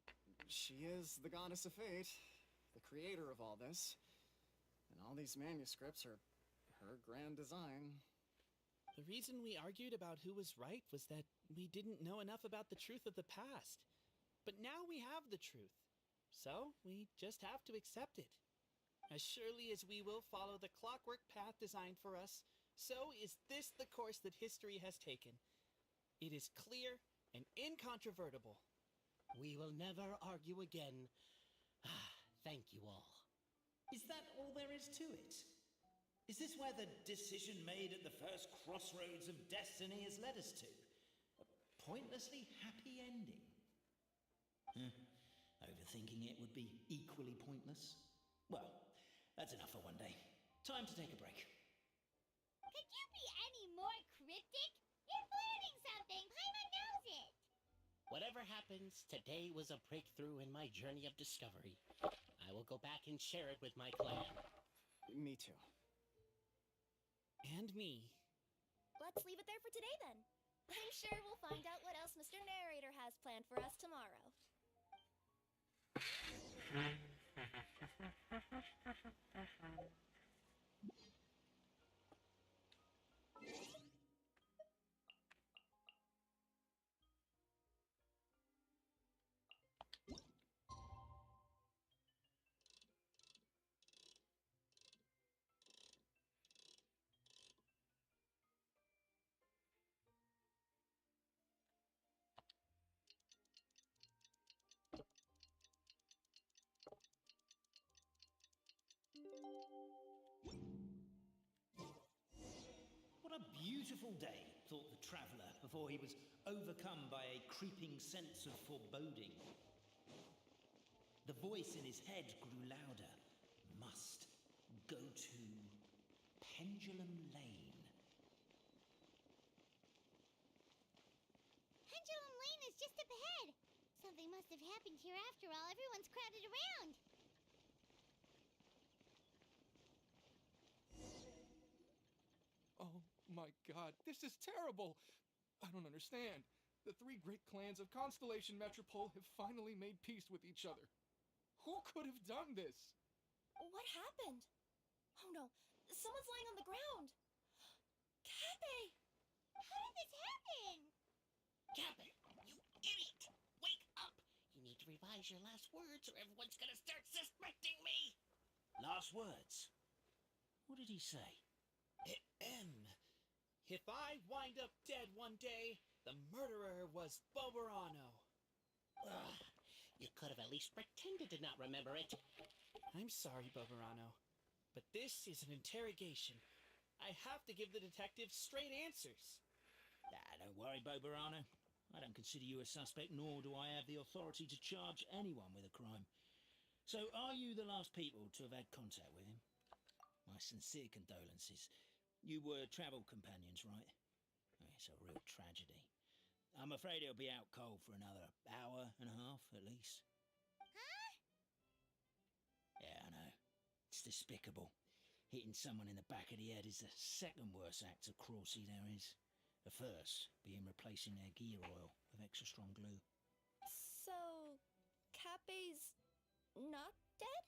she is the goddess of fate, the creator of all this. And all these manuscripts are her grand design. The reason we argued about who was right was that we didn't know enough about the truth of the past. But now we have the truth. So we just have to accept it. As surely as we will follow the clockwork path designed for us, so is this the course that history has taken. It is clear and incontrovertible. We will never argue again. Thank you all. Is that all there is to it? Is this where the decision made at the first crossroads of destiny has led us to? A pointlessly happy ending? Overthinking it would be equally pointless. Well, that's enough for one day. Time to take a break. Could you be any more cryptic? You're learning something. Paimon knows it. Whatever happens, today was a breakthrough in my journey of discovery. I will go back and share it with my clan. Me too. And me. Let's leave it there for today then. I'm sure we'll find out what else Mr. Narrator has planned for us tomorrow. peaceful day, thought the traveller, before he was overcome by a creeping sense of foreboding. The voice in his head grew louder. Must go to Pendulum Lane. Pendulum Lane is just up ahead. Something must have happened here after all. Everyone's crowded around. Oh my god, this is terrible! I don't understand. The three great clans of Constellation Metropole have finally made peace with each other. Who could have done this? What happened? Oh no, someone's lying on the ground. Cappy! How did this happen? Cabin, you idiot! Wake up! You need to revise your last words or everyone's gonna start suspecting me! Last words. What did he say? If I wind up dead one day, the murderer was Boberano. Ugh, you could have at least pretended to not remember it. I'm sorry, Boberano, but this is an interrogation. I have to give the detectives straight answers. Don't worry, Boberano. I don't consider you a suspect, nor do I have the authority to charge anyone with a crime. So, are you the last people to have had contact with him? My sincere condolences. You were travel companions, right? It's a real tragedy. I'm afraid he'll be out cold for another hour and a half, at least. Huh? Yeah, I know. It's despicable. Hitting someone in the back of the head is the second worst act of cruelty there is. The first being replacing their gear oil with extra strong glue. So, Cappy's not dead?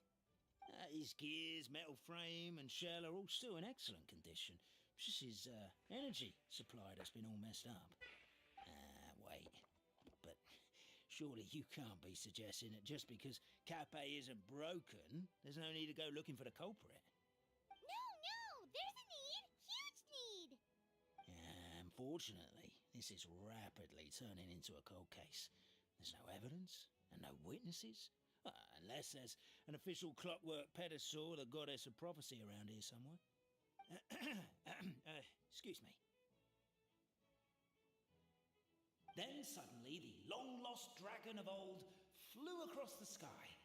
His gears, metal frame and shell are all still in excellent condition. It's just his energy supply that's been all messed up. Wait. But surely you can't be suggesting that just because Cape isn't broken, there's no need to go looking for the culprit. No, there's a need. Huge need. Unfortunately, this is rapidly turning into a cold case. There's no evidence and no witnesses. Unless there's an official clockwork pedestal, the goddess of prophecy around here somewhere. Excuse me. Then suddenly the long-lost dragon of old flew across the sky.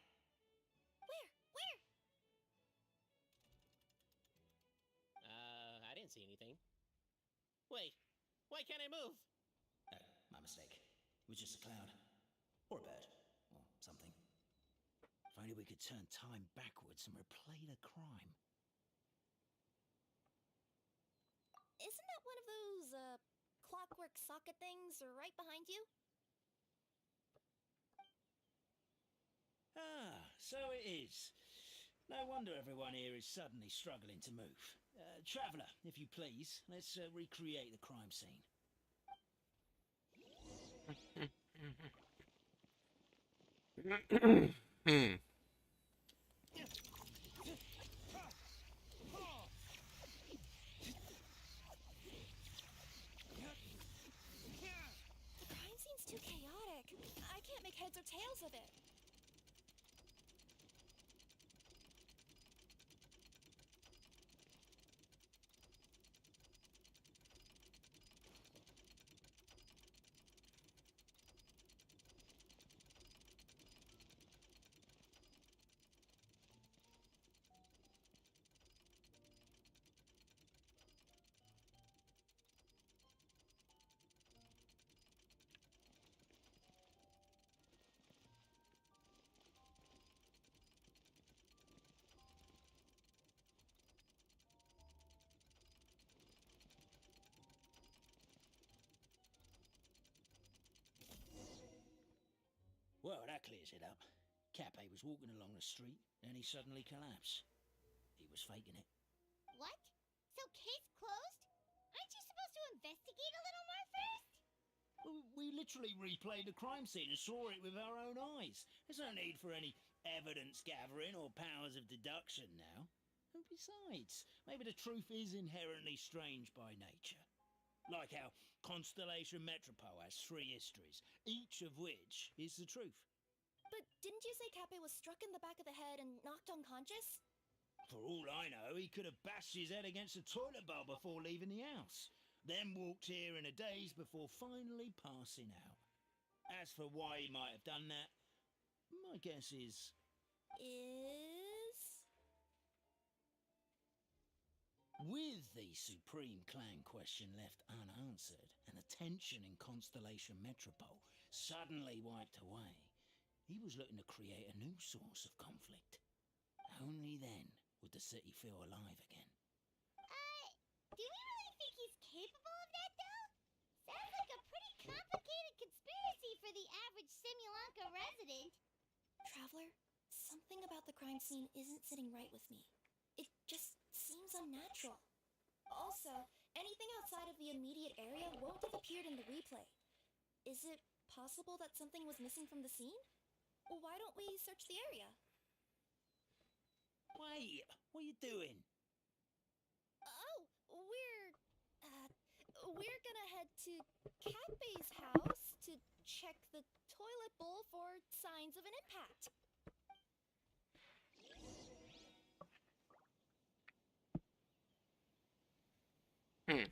Where? I didn't see anything. Wait, why can't I move? No, my mistake. It was just a cloud. Or a bird. Or something. If only we could turn time backwards and replay the crime. Isn't that one of those, clockwork socket things right behind you? So it is. No wonder everyone here is suddenly struggling to move. Traveller, if you please, let's recreate the crime scene. Hmm. The crime scene's too chaotic. I can't make heads or tails of it. Well, that clears it up. Cape was walking along the street, and he suddenly collapsed. He was faking it. What? So case closed? Aren't you supposed to investigate a little more first? We literally replayed the crime scene and saw it with our own eyes. There's no need for any evidence gathering or powers of deduction now. And besides, maybe the truth is inherently strange by nature. Like how Constellation Metropole has 3 histories, each of which is the truth. But didn't you say Cappy was struck in the back of the head and knocked unconscious? For all I know, he could have bashed his head against a toilet bowl before leaving the house. then walked here in a daze before finally passing out. As for why he might have done that, my guess is... With the Supreme Clan question left unanswered and the tension in Constellation Metropole suddenly wiped away, he was looking to create a new source of conflict. Only then would the city feel alive again. Do we really think he's capable of that, though? Sounds like a pretty complicated conspiracy for the average Simulanka resident. Traveler, something about the crime scene isn't sitting right with me. It just seems unnatural. Also, anything outside of the immediate area won't have appeared in the replay. Is it possible that something was missing from the scene? Why don't we search the area? Wait, what are you doing? Oh, we're gonna head to Catbay's house to check the toilet bowl for signs of an impact. Hmm.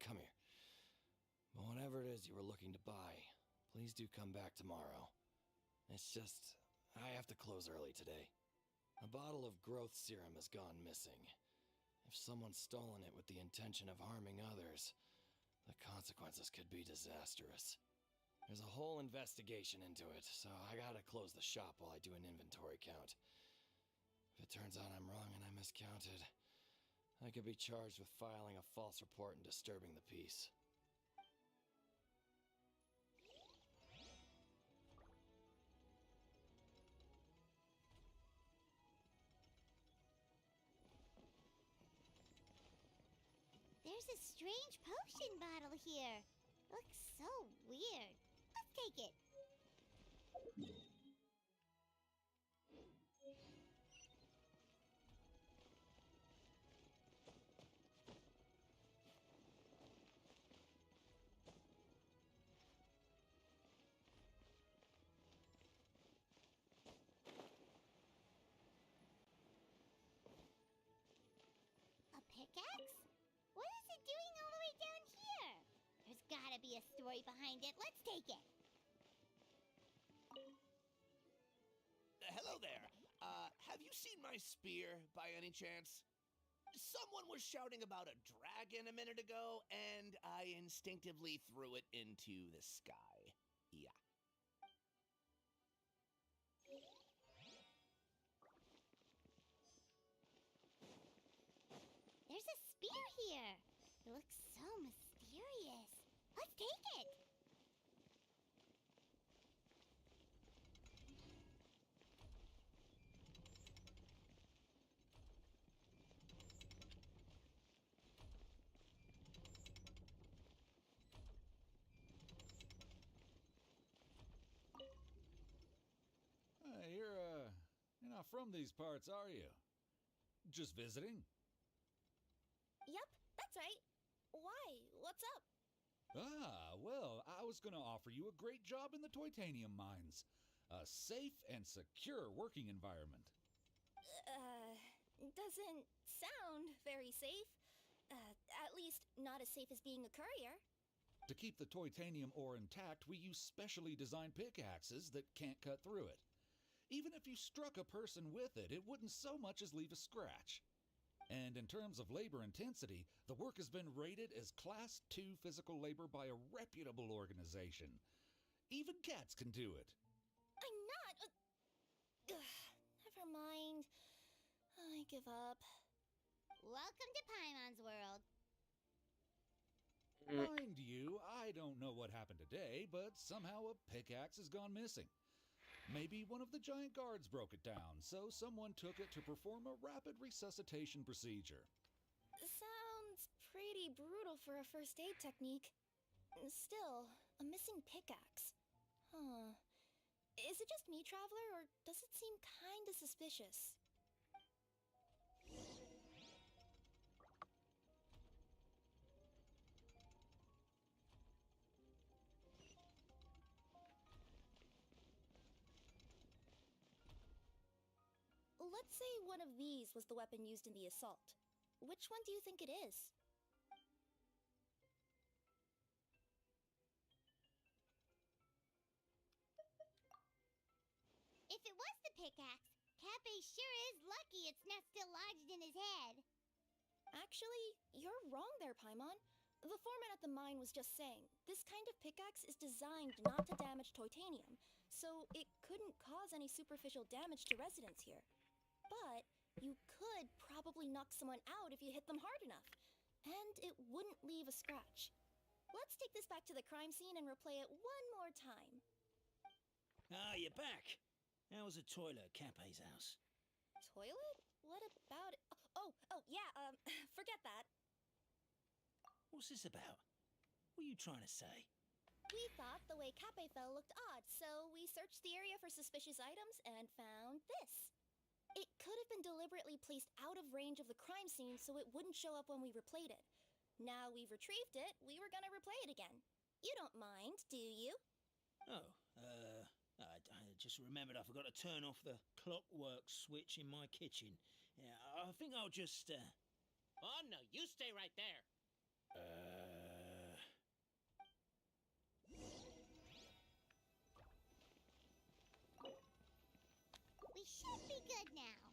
Come here. Whatever it is you were looking to buy, please do come back tomorrow. It's just, I have to close early today. A bottle of growth serum has gone missing. If someone's stolen it with the intention of harming others, the consequences could be disastrous. There's a whole investigation into it, so I gotta close the shop while I do an inventory count. If it turns out I'm wrong and I miscounted, I could be charged with filing a false report and disturbing the peace. There's a strange potion bottle here. Looks so weird. Let's take it. A pickaxe? What is it doing all the way down here? There's gotta be a story behind it. Let's take it. Hello there. Have you seen my spear by any chance? Someone was shouting about a dragon a minute ago, and I instinctively threw it into the sky. Yeah. There's a spear here. It looks so mysterious. Let's take it. You're not from these parts, are you? Just visiting? Yep, that's right. Why? What's up? Ah, well, I was going to offer you a great job in the Titanium mines. A safe and secure working environment. Doesn't sound very safe. At least not as safe as being a courier. To keep the titanium ore intact, we use specially designed pickaxes that can't cut through it. Even if you struck a person with it, it wouldn't so much as leave a scratch. And in terms of labor intensity, the work has been rated as Class 2 physical labor by a reputable organization. Even cats can do it. I'm not. Never mind. I give up. Welcome to Paimon's world. Mind you, I don't know what happened today, but somehow a pickaxe has gone missing. Maybe one of the giant guards broke it down, so someone took it to perform a rapid resuscitation procedure. Sounds pretty brutal for a first aid technique. Still, a missing pickaxe. Huh. Is it just me, Traveler, or does it seem kinda suspicious? Let's say one of these was the weapon used in the assault. Which one do you think it is? If it was the pickaxe, Cafe sure is lucky it's not still lodged in his head. Actually, you're wrong there, Paimon. The foreman at the mine was just saying, this kind of pickaxe is designed not to damage titanium, so it couldn't cause any superficial damage to residents here. But you could probably knock someone out if you hit them hard enough, and it wouldn't leave a scratch. Let's take this back to the crime scene and replay it one more time. Ah, you're back. How was the toilet at Cape's house? Toilet? What about it? Yeah, forget that. What's this about? What are you trying to say? We thought the way Cape fell looked odd, so we searched the area for suspicious items and found this. It could have been deliberately placed out of range of the crime scene so it wouldn't show up when we replayed it. Now we've retrieved it, we were gonna replay it again. You don't mind, do you? I just remembered I forgot to turn off the clockwork switch in my kitchen. Yeah, I think I'll just, Oh no, you stay right there. We should be good now.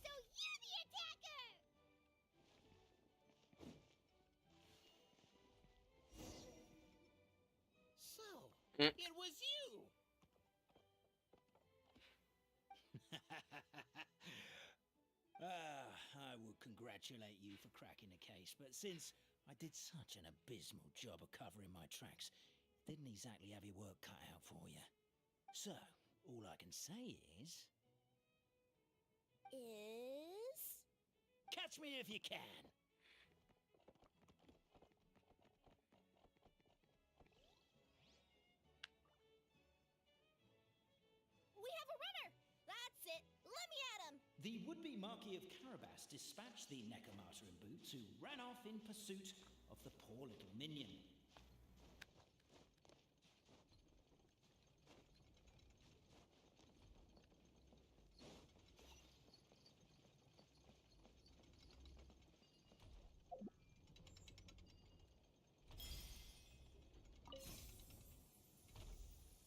So you're the attacker! So, Mm. it was you! I would congratulate you for cracking the case, but since I did such an abysmal job of covering my tracks, didn't exactly have your work cut out for you. So, all I can say is... Catch me if you can! We have a runner! That's it! Let me at him! The would-be Marquis of Carabas dispatched the Necromartyr in boots, who ran off in pursuit of the poor little minion.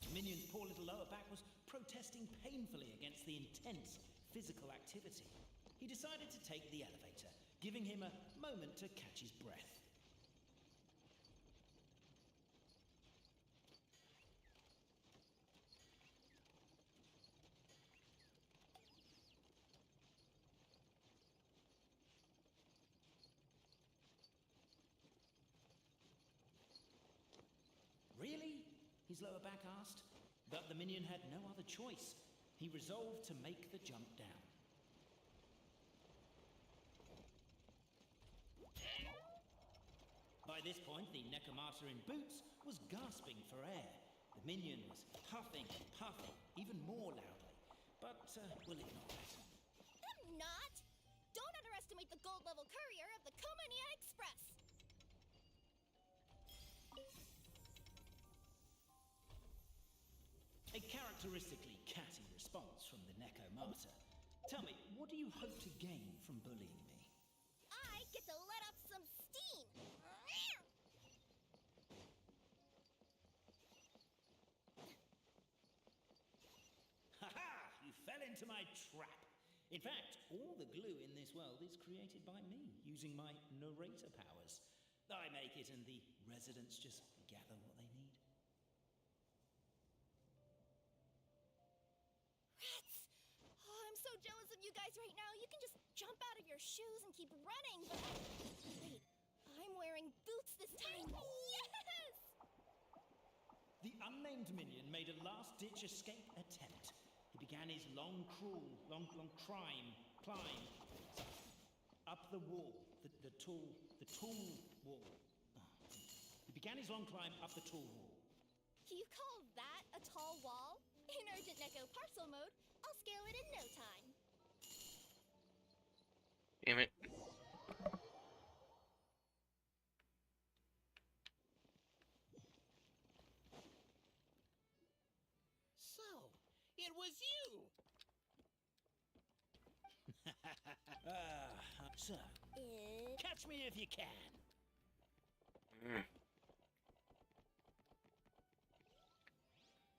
The minion's poor little lower back was protesting painfully against the intense physical activity. He decided to take the elevator, giving him a moment to catch his breath. Really? His lower back asked. But the minion had no other choice. he resolved to make the jump down. By this point, the Nekomata in boots was gasping for air. The minion was huffing and puffing, even more loudly. But we'll ignore that. I'm not! Don't underestimate the gold level courier of the Komania Express! A characteristically catty response from the Nekomata. Tell me, what do you hope to gain from bullying me? I get to let off some steam! Ha-ha! You fell into my trap. In fact, all the glue in this world is created by me, using my narrator powers. I make it and the residents just gather what they need. Rats! Oh, I'm so jealous of you guys right now. You can just jump out of your shoes and keep running, but wait, I'm wearing boots this time. Yes! The unnamed minion made a last-ditch escape attempt. He began his long climb up the wall, the tall wall. He began his long climb up the tall wall. You call that a tall wall? In urgent Neko parcel mode, I'll scale it in no time. Damn it. So, it was you! So, catch me if you can.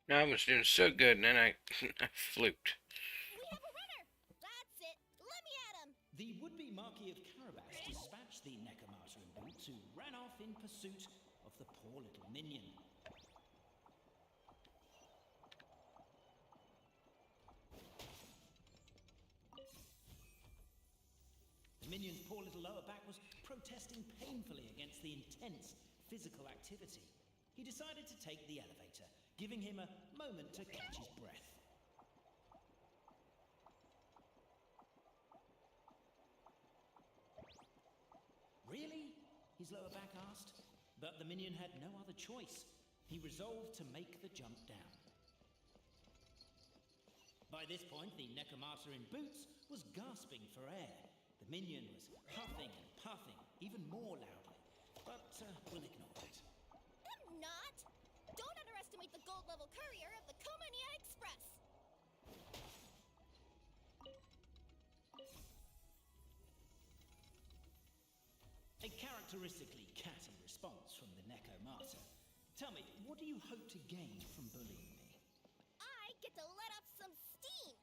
No, I was doing so good, and then I fluked. We have a runner! That's it! Let me at him! The would-be Marquis of Carabas dispatched the Nekomata in boots, who ran off in pursuit of the poor little minion. The minion's poor little lower back was protesting painfully against the intense physical activity. He decided to take the elevator, giving him a moment to catch his breath. Really? His lower back asked. But the minion had no other choice. He resolved to make the jump down. By this point, the Nekomata in boots was gasping for air. The minion was huffing and puffing, even more loudly. But we'll ignore that. I'm not! Don't underestimate the gold level courier of the Komania Express! A characteristically catty response from the Nekomata. Tell me, what do you hope to gain from bullying me? I get to let off some steam!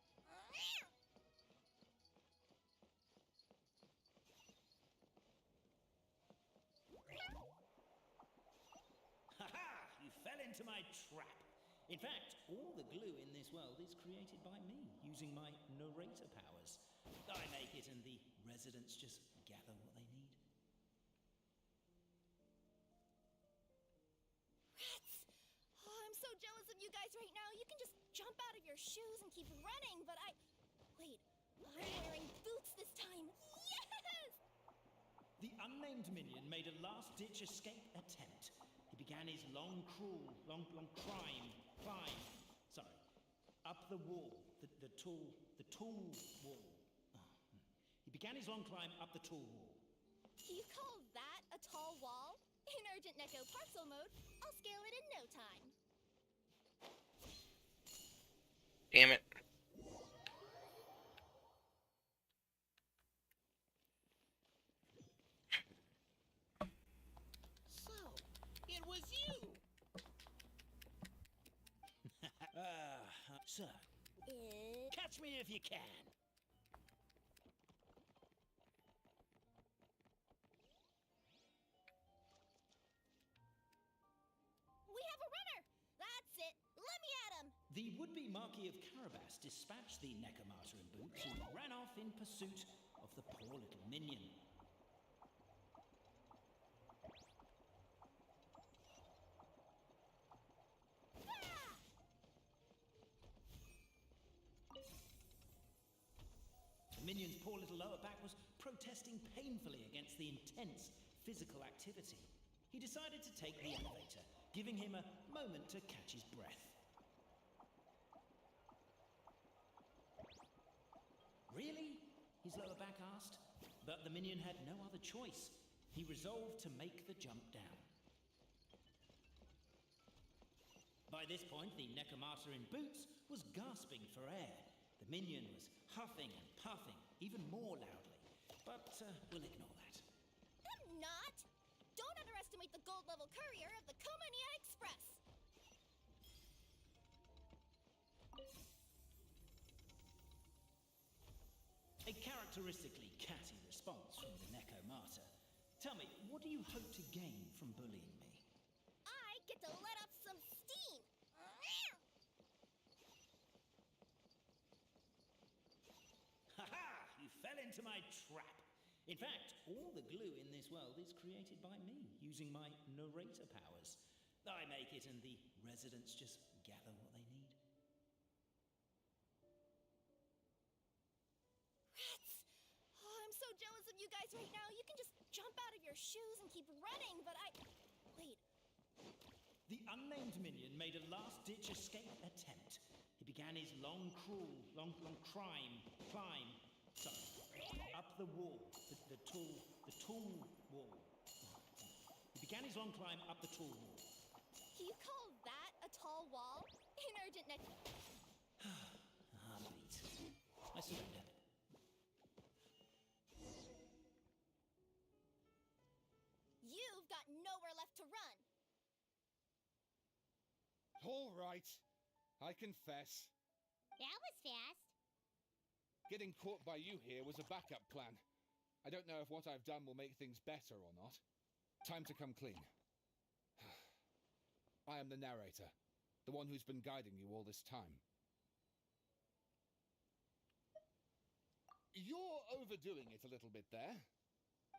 Ha-ha! You fell into my trap. In fact, all the glue in this world is created by me, using my narrator powers. I make it and the residents just gather what they need. Rats! Oh, I'm so jealous of you guys right now. You can just jump out of your shoes and keep running, but wait, I'm wearing boots this time. Yes! The unnamed minion made a last-ditch escape attempt. He began his long climb, up the wall, the tall wall. He began his long climb up the tall wall. You call that a tall wall? In urgent Neko parcel mode, I'll scale it in no time. Damn it. So, it was you! So, catch me if you can. We have a runner! That's it! Let me at him! The would-be Marquis of Carabas dispatched the Nekomata in boots, who ran off in pursuit of the poor little minion. poor little lower back was protesting painfully against the intense physical activity. He decided to take the elevator, giving him a moment to catch his breath. Really? His lower back asked. But the minion had no other choice. He resolved to make the jump down. By this point, the Necromata in boots was gasping for air. The minion was huffing and puffing, even more loudly. But we'll ignore that. I'm not! Don't underestimate the gold-level courier of the Komania Express! A characteristically catty response from the Necromata. Tell me, what do you hope to gain from bullying me? I get to let off some steam! Ha-ha! You fell into my trap. In fact, all the glue in this world is created by me, using my narrator powers. I make it and the residents just gather what they need. Rats! Oh, I'm so jealous of you guys right now. You can just jump out of your shoes and keep running, but Wait. The unnamed minion made a last-ditch escape attempt. He began his long climb, up the wall, the tall wall. He began his long climb up the tall wall. You call that a tall wall? In urgent neck. Beat. I surrender. You've got nowhere left to run. All right. I confess. That was fast. Getting caught by you here was a backup plan. I don't know if what I've done will make things better or not. Time to come clean. I am the narrator, the one who's been guiding you all this time. You're overdoing it a little bit there.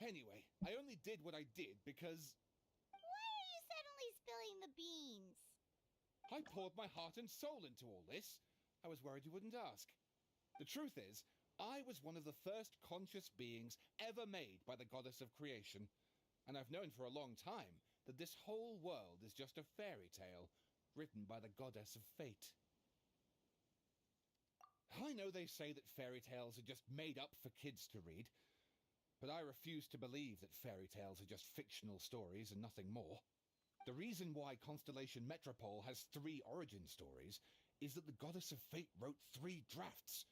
Anyway, I only did what I did because... Why are you suddenly spilling the beans? I poured my heart and soul into all this. I was worried you wouldn't ask. The truth is, I was one of the first conscious beings ever made by the goddess of creation, and I've known for a long time that this whole world is just a fairy tale written by the goddess of fate. I know they say that fairy tales are just made up for kids to read, but I refuse to believe that fairy tales are just fictional stories and nothing more. The reason why Constellation Metropole has 3 origin stories is that the goddess of fate wrote 3 drafts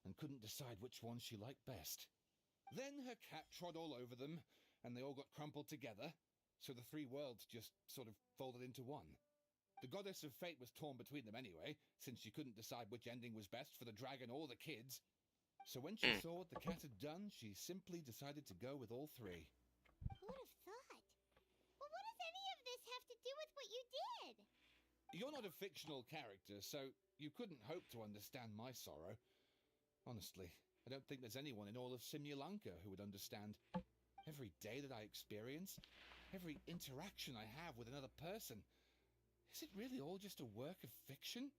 and couldn't decide which one she liked best. Then her cat trod all over them, and they all got crumpled together, so the 3 worlds just sort of folded into one. The goddess of fate was torn between them anyway, since she couldn't decide which ending was best for the dragon or the kids. So when she saw what the cat had done, she simply decided to go with all 3. Who would have thought? Well, what does any of this have to do with what you did? You're not a fictional character, so you couldn't hope to understand my sorrow. Honestly, I don't think there's anyone in all of Simulanka who would understand. Every day that I experience, every interaction I have with another person, is it really all just a work of fiction?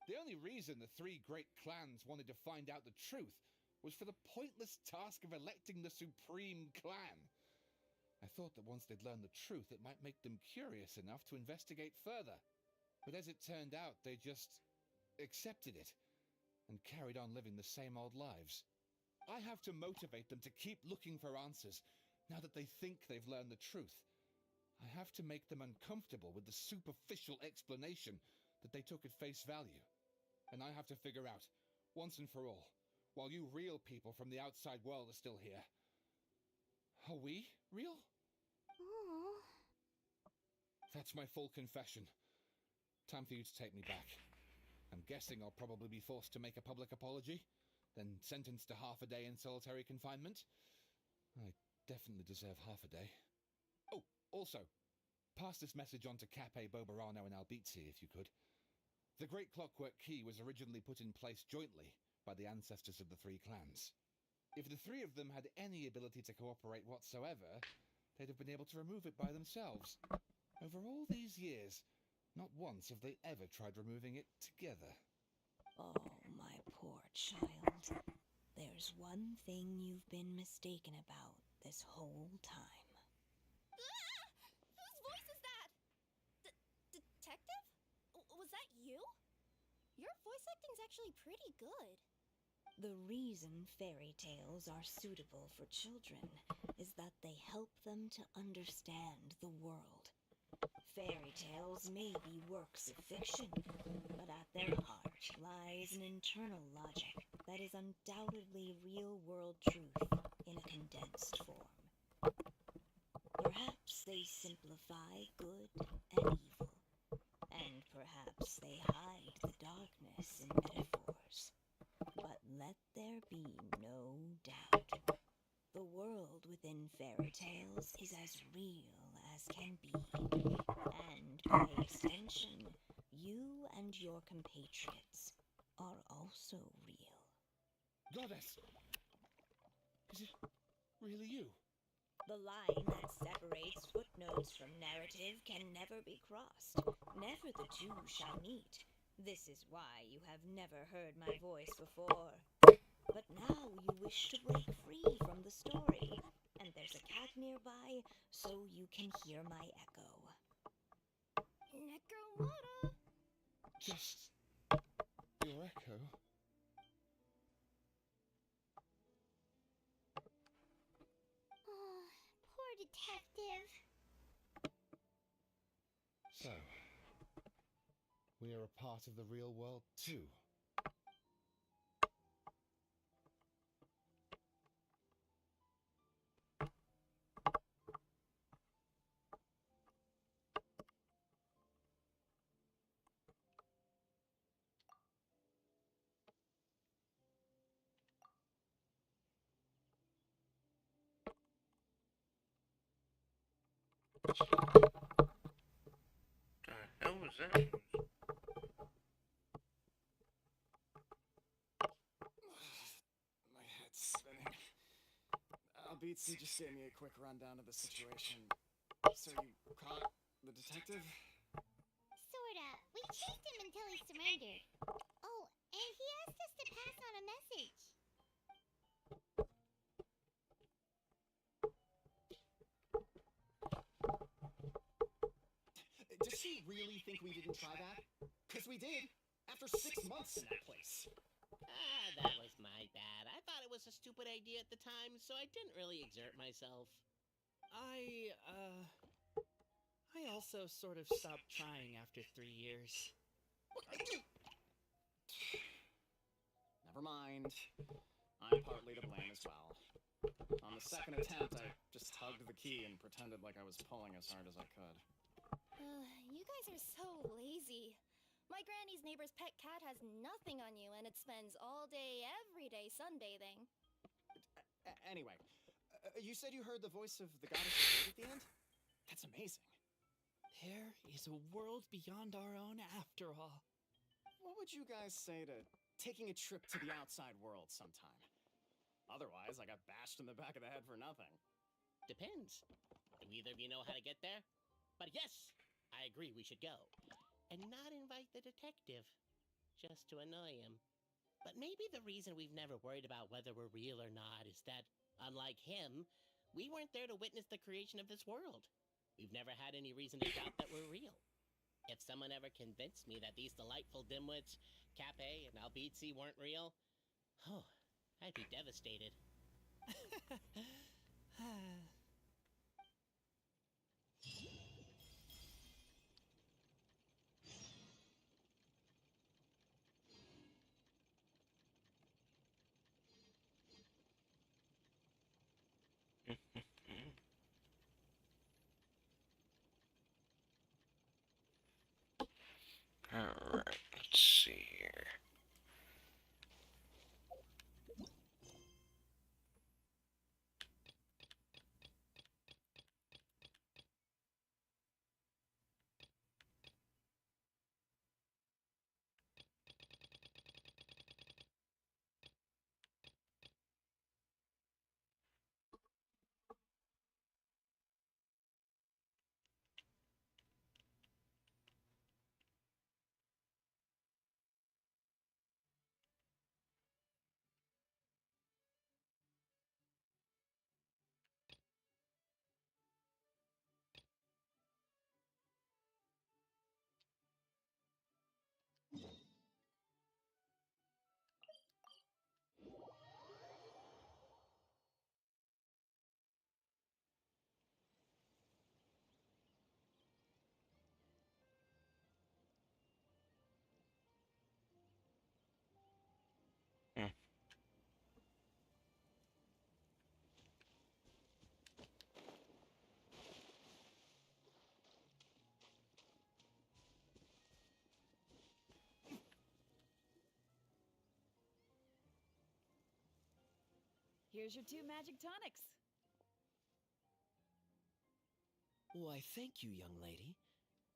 The only reason the 3 great clans wanted to find out the truth was for the pointless task of electing the supreme clan. I thought that once they'd learned the truth, it might make them curious enough to investigate further. But as it turned out, they just accepted it and carried on living the same old lives. I have to motivate them to keep looking for answers now that they think they've learned the truth. I have to make them uncomfortable with the superficial explanation that they took at face value. And I have to figure out, once and for all, while you real people from the outside world are still here, are we real? Oh. That's my full confession. Time for you to take me back. I'm guessing I'll probably be forced to make a public apology, then sentenced to half a day in solitary confinement. I definitely deserve half a day. Oh, also, pass this message on to Cape, Bobarano, and Albizzi, if you could. The Great Clockwork Key was originally put in place jointly by the ancestors of the 3 clans. If the 3 of them had any ability to cooperate whatsoever, they'd have been able to remove it by themselves. Over all these years, not once have they ever tried removing it together. Oh, my poor child. There's There's one thing you've been mistaken about this whole time. Ah! Whose voice is that? Detective? Was that you? Your voice acting's actually pretty good. The reason fairy tales are suitable for children is that they help them to understand the world. Fairy tales may be works of fiction, but at their heart lies an internal logic that is undoubtedly real-world truth in a condensed form. Perhaps they simplify good and evil, and perhaps they hide the darkness in metaphors. But let there be no doubt. The world within fairy tales is as real as can be. And by extension, you and your compatriots are also real. Goddess! Is it really you? The line that separates footnotes from narrative can never be crossed. Never the two shall meet. This is why you have never heard my voice before. But now you wish to break free from the story, and there's a cat nearby, so you can hear my echo. Necromata! Just your echo? Oh, poor detective. So, we are a part of the real world too. The hell was that? My head's spinning. Albitsi just gave me a quick rundown of the situation. So you caught the detective? Sorta. We chased him until he surrendered. Oh, and he asked us to pass on a message. Does she really think we didn't try that? Because we did. After 6 months in that place. Ah, that was my bad. I thought it was a stupid idea at the time, so I didn't really exert myself. I also sort of stopped trying after 3 years. Never mind. I'm partly to blame as well. On the second attempt, I just tugged the key and pretended like I was pulling as hard as I could. You guys are so lazy. My granny's neighbor's pet cat has nothing on you, and it spends all day, every day sunbathing. Anyway, you said you heard the voice of the goddess of fate at the end? That's amazing. There is a world beyond our own after all. What would you guys say to taking a trip to the outside world sometime? Otherwise, I got bashed in the back of the head for nothing. Depends. Do either of you know how to get there? But yes, I agree we should go. And not invite the detective. Just to annoy him. But maybe the reason we've never worried about whether we're real or not is that, unlike him, we weren't there to witness the creation of this world. We've never had any reason to doubt that we're real. If someone ever convinced me that these delightful dimwits, Cafe and Albitsi, weren't real, oh, I'd be devastated. Alright, let's see here. Here's your 2 magic tonics. Why, thank you, young lady.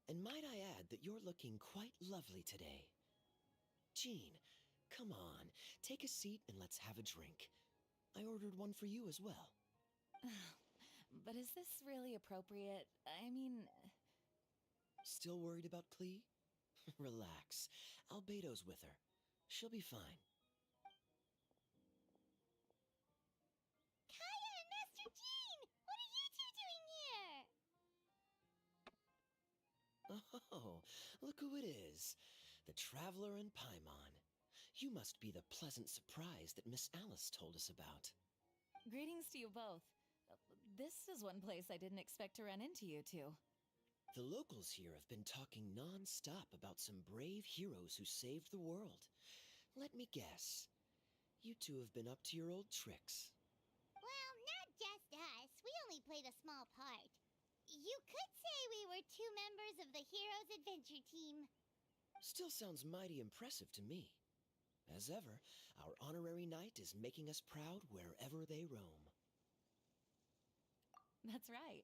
And might I add that you're looking quite lovely today. Jean, come on, take a seat and let's have a drink. I ordered one for you as well. But is this really appropriate? I mean... Still worried about Klee? Relax. Albedo's with her. She'll be fine. Kaya and Master Jean! What are you two doing here? Oh, look who it is. The Traveler and Paimon. You must be the pleasant surprise that Miss Alice told us about. Greetings to you both. This is one place I didn't expect to run into you two. The locals here have been talking non-stop about some brave heroes who saved the world. Let me guess. You two have been up to your old tricks. Well, not just us. We only played a small part. You could say we were 2 members of the Heroes Adventure Team. Still sounds mighty impressive to me. As ever, our honorary knight is making us proud wherever they roam. That's right.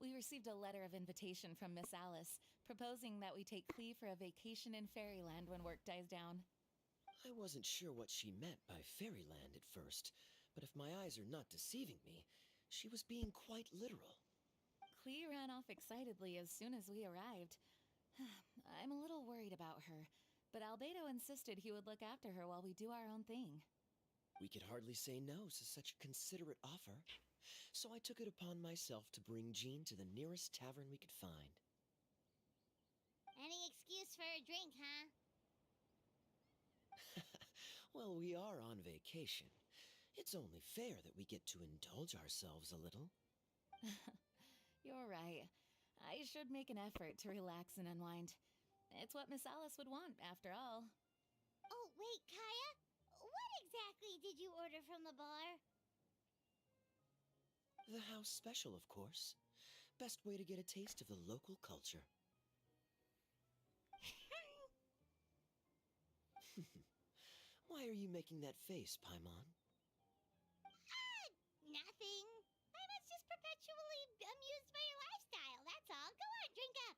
We received a letter of invitation from Miss Alice, proposing that we take Klee for a vacation in Fairyland when work dies down. I wasn't sure what she meant by Fairyland at first, but if my eyes are not deceiving me, she was being quite literal. Klee ran off excitedly as soon as we arrived. I'm a little worried about her, but Albedo insisted he would look after her while we do our own thing. We could hardly say no to such a considerate offer, so I took it upon myself to bring Jean to the nearest tavern we could find. Any excuse for a drink, huh? Well, we are on vacation. It's only fair that we get to indulge ourselves a little. You're right. I should make an effort to relax and unwind. It's what Miss Alice would want, after all. Oh, wait, Kaya? What exactly did you order from the bar? The house special, of course. Best way to get a taste of the local culture. Why are you making that face, Paimon? Nothing. I'm just perpetually amused by your lifestyle, that's all. Go on, drink up.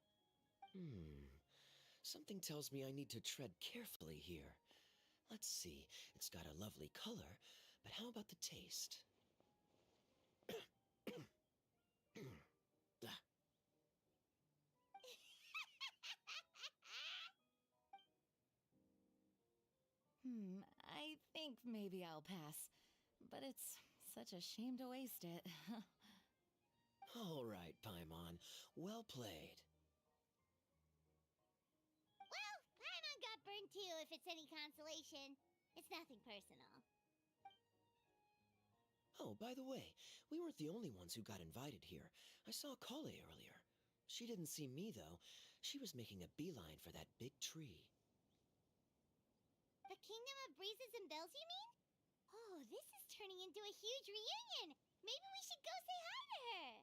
Something tells me I need to tread carefully here. Let's see, it's got a lovely color, but how about the taste? I think maybe I'll pass. But it's such a shame to waste it. All right, Paimon. Well played. Well, Paimon got burned too, if it's any consolation. It's nothing personal. Oh, by the way, we weren't the only ones who got invited here. I saw Kale earlier. She didn't see me, though. She was making a beeline for that big tree. The Kingdom of Breezes and Bells, you mean? Oh, this is turning into a huge reunion. Maybe we should go say hi to her.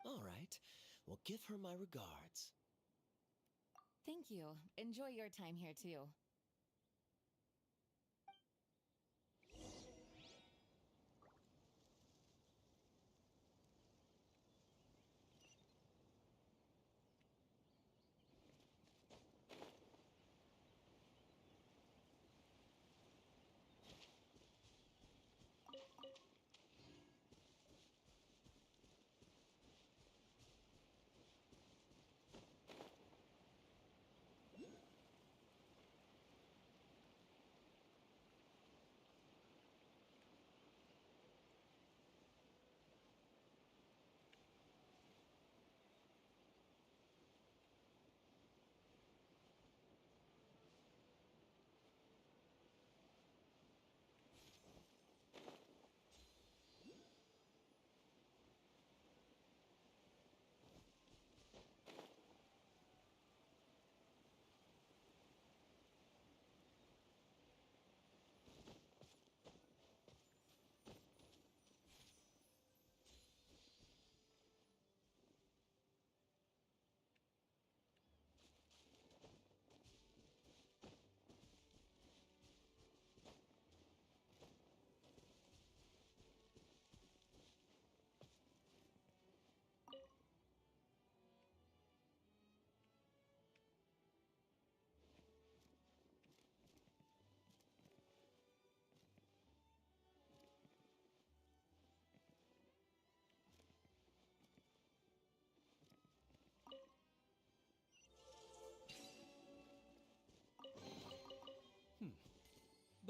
All right. Well, give her my regards. Thank you. Enjoy your time here, too.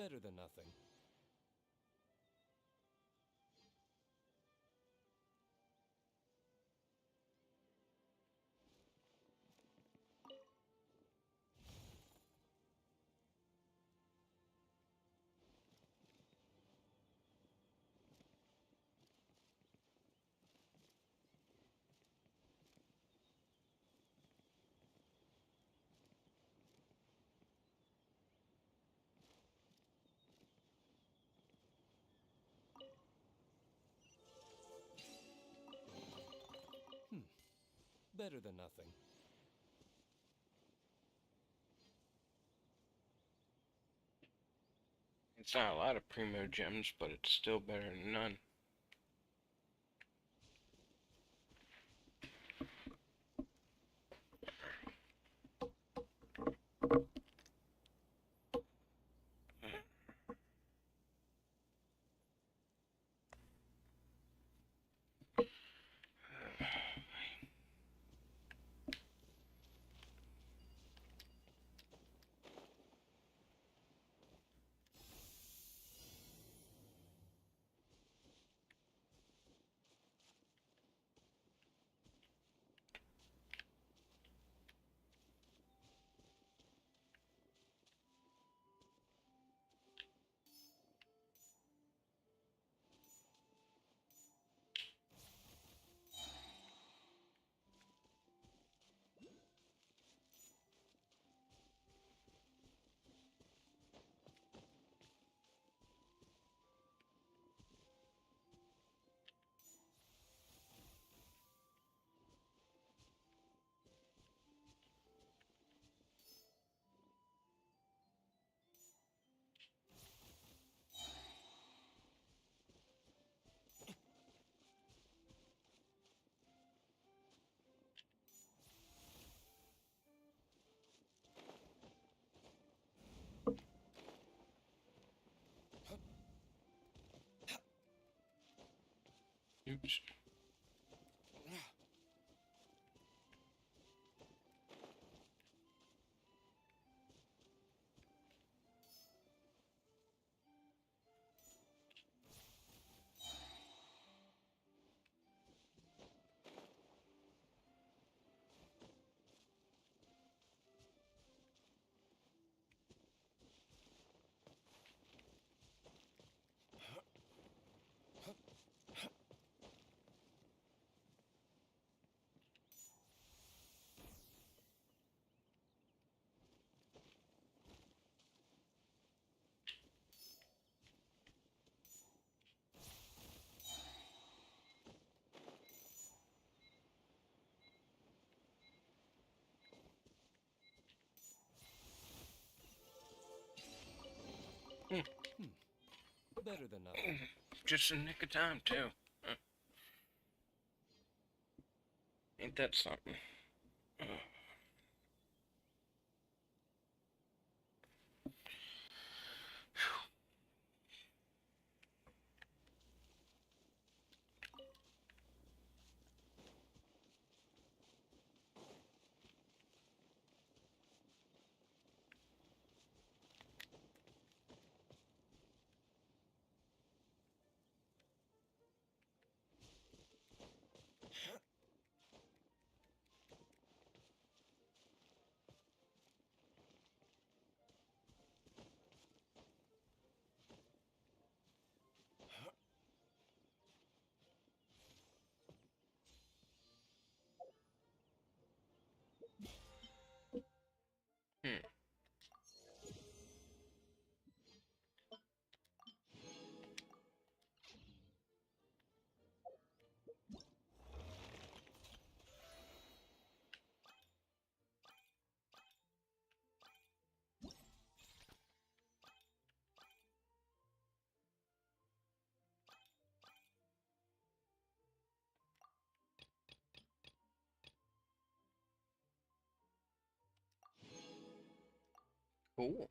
Better than nothing. Better than nothing. It's not a lot of primo gems, but it's still better than none. Oops. Better than nothing. Just in nick of time, too. Ain't that something? Hmm. Cool.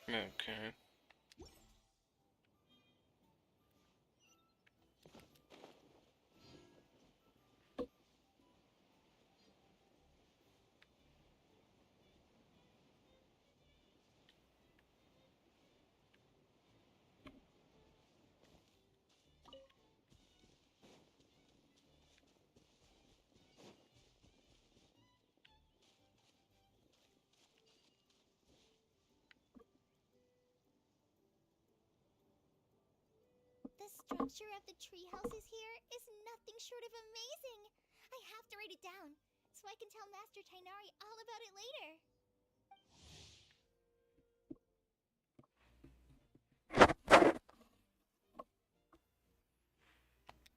Okay. The structure of the tree houses here is nothing short of amazing. I have to write it down so I can tell Master Tainari all about it later.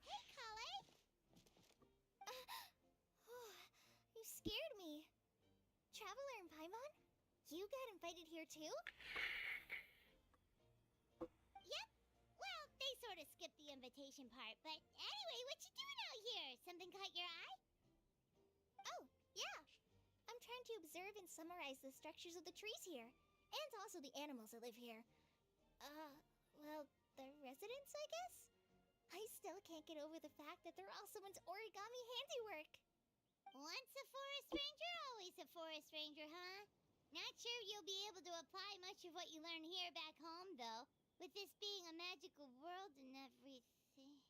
Hey, Kale! You scared me. Traveler and Paimon? You got invited here too? Yep. Well, they sort of skipped the invitation part, but anyway, what you doing out here? Something caught your eye? Oh, yeah. I'm trying to observe and summarize the structures of the trees here, and also the animals that live here. Well, the residents, I guess? I still can't get over the fact that they're all someone's origami handiwork. Once a forest ranger, always a forest ranger, huh? Not sure you'll be able to apply much of what you learn here back home, though, with this being a magical world and everything.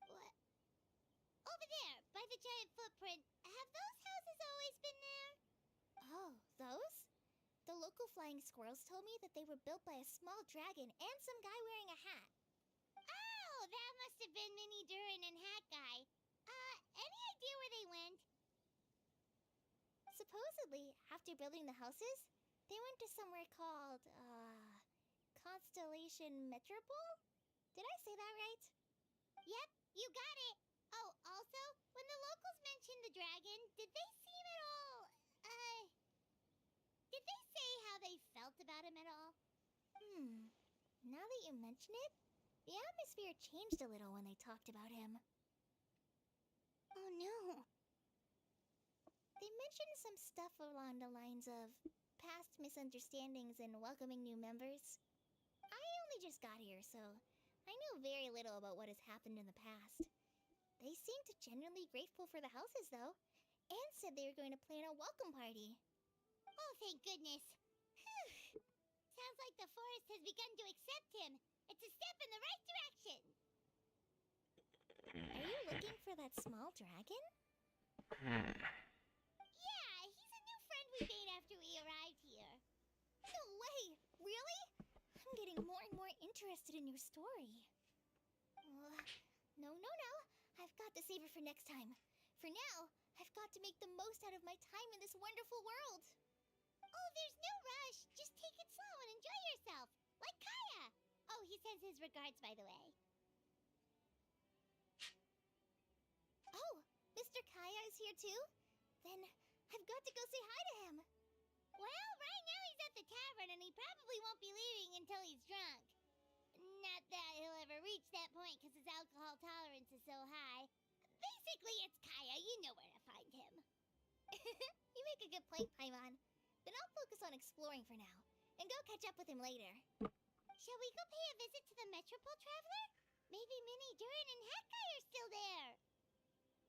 What? Over there, by the giant footprint. Have those houses always been there? Oh, those? The local flying squirrels told me that they were built by a small dragon and some guy wearing a hat. Oh, that must have been Mini Durin and Hat Guy. Any idea where they went? Supposedly, after building the houses, they went to somewhere called, Constellation Metropole? Did I say that right? Yep, you got it. Oh, also, when the locals mentioned the dragon, did they seem at all, did they say how they felt about him at all? Now that you mention it, the atmosphere changed a little when they talked about him. Oh no. They mentioned some stuff along the lines of past misunderstandings and welcoming new members. I only just got here, so I know very little about what has happened in the past. They seemed genuinely grateful for the houses, though, and said they were going to plan a welcome party. Oh, thank goodness. Whew. Sounds like the forest has begun to accept him. It's a step in the right direction. Are you looking for that small dragon? Yeah, he's a new friend we made after we arrived here. No way! Really? I'm getting more and more interested in your story. No. I've got to save it for next time. For now, I've got to make the most out of my time in this wonderful world. Oh, there's no rush. Just take it slow and enjoy yourself. Like Kaya. Oh, he sends his regards, by the way. Oh, Mr. Kaya is here too? Then I've got to go say hi to him. Well, right now he's at the tavern and he probably won't be leaving until he's drunk. Not that he'll ever reach that point because his alcohol tolerance is so high. Basically, it's Kaya. You know where to find him. You make a good point, Paimon. Then I'll focus on exploring for now and go catch up with him later. Shall we go pay a visit to the Metropole Traveler? Maybe Minnie, Durin, and Hatkai are still there.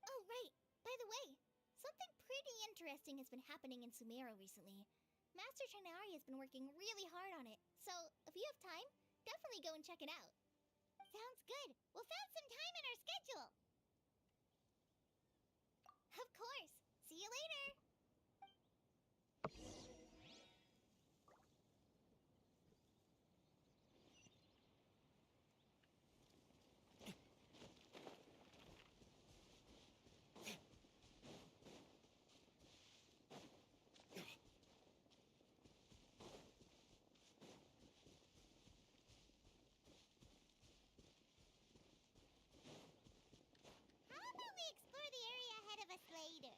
Oh, right. By the way, something pretty interesting has been happening in Sumero recently. Master Tainari has been working really hard on it, so if you have time, definitely go and check it out. Sounds good. We'll find some time in our schedule. Of course. See you later. How about we explore the area ahead of us later?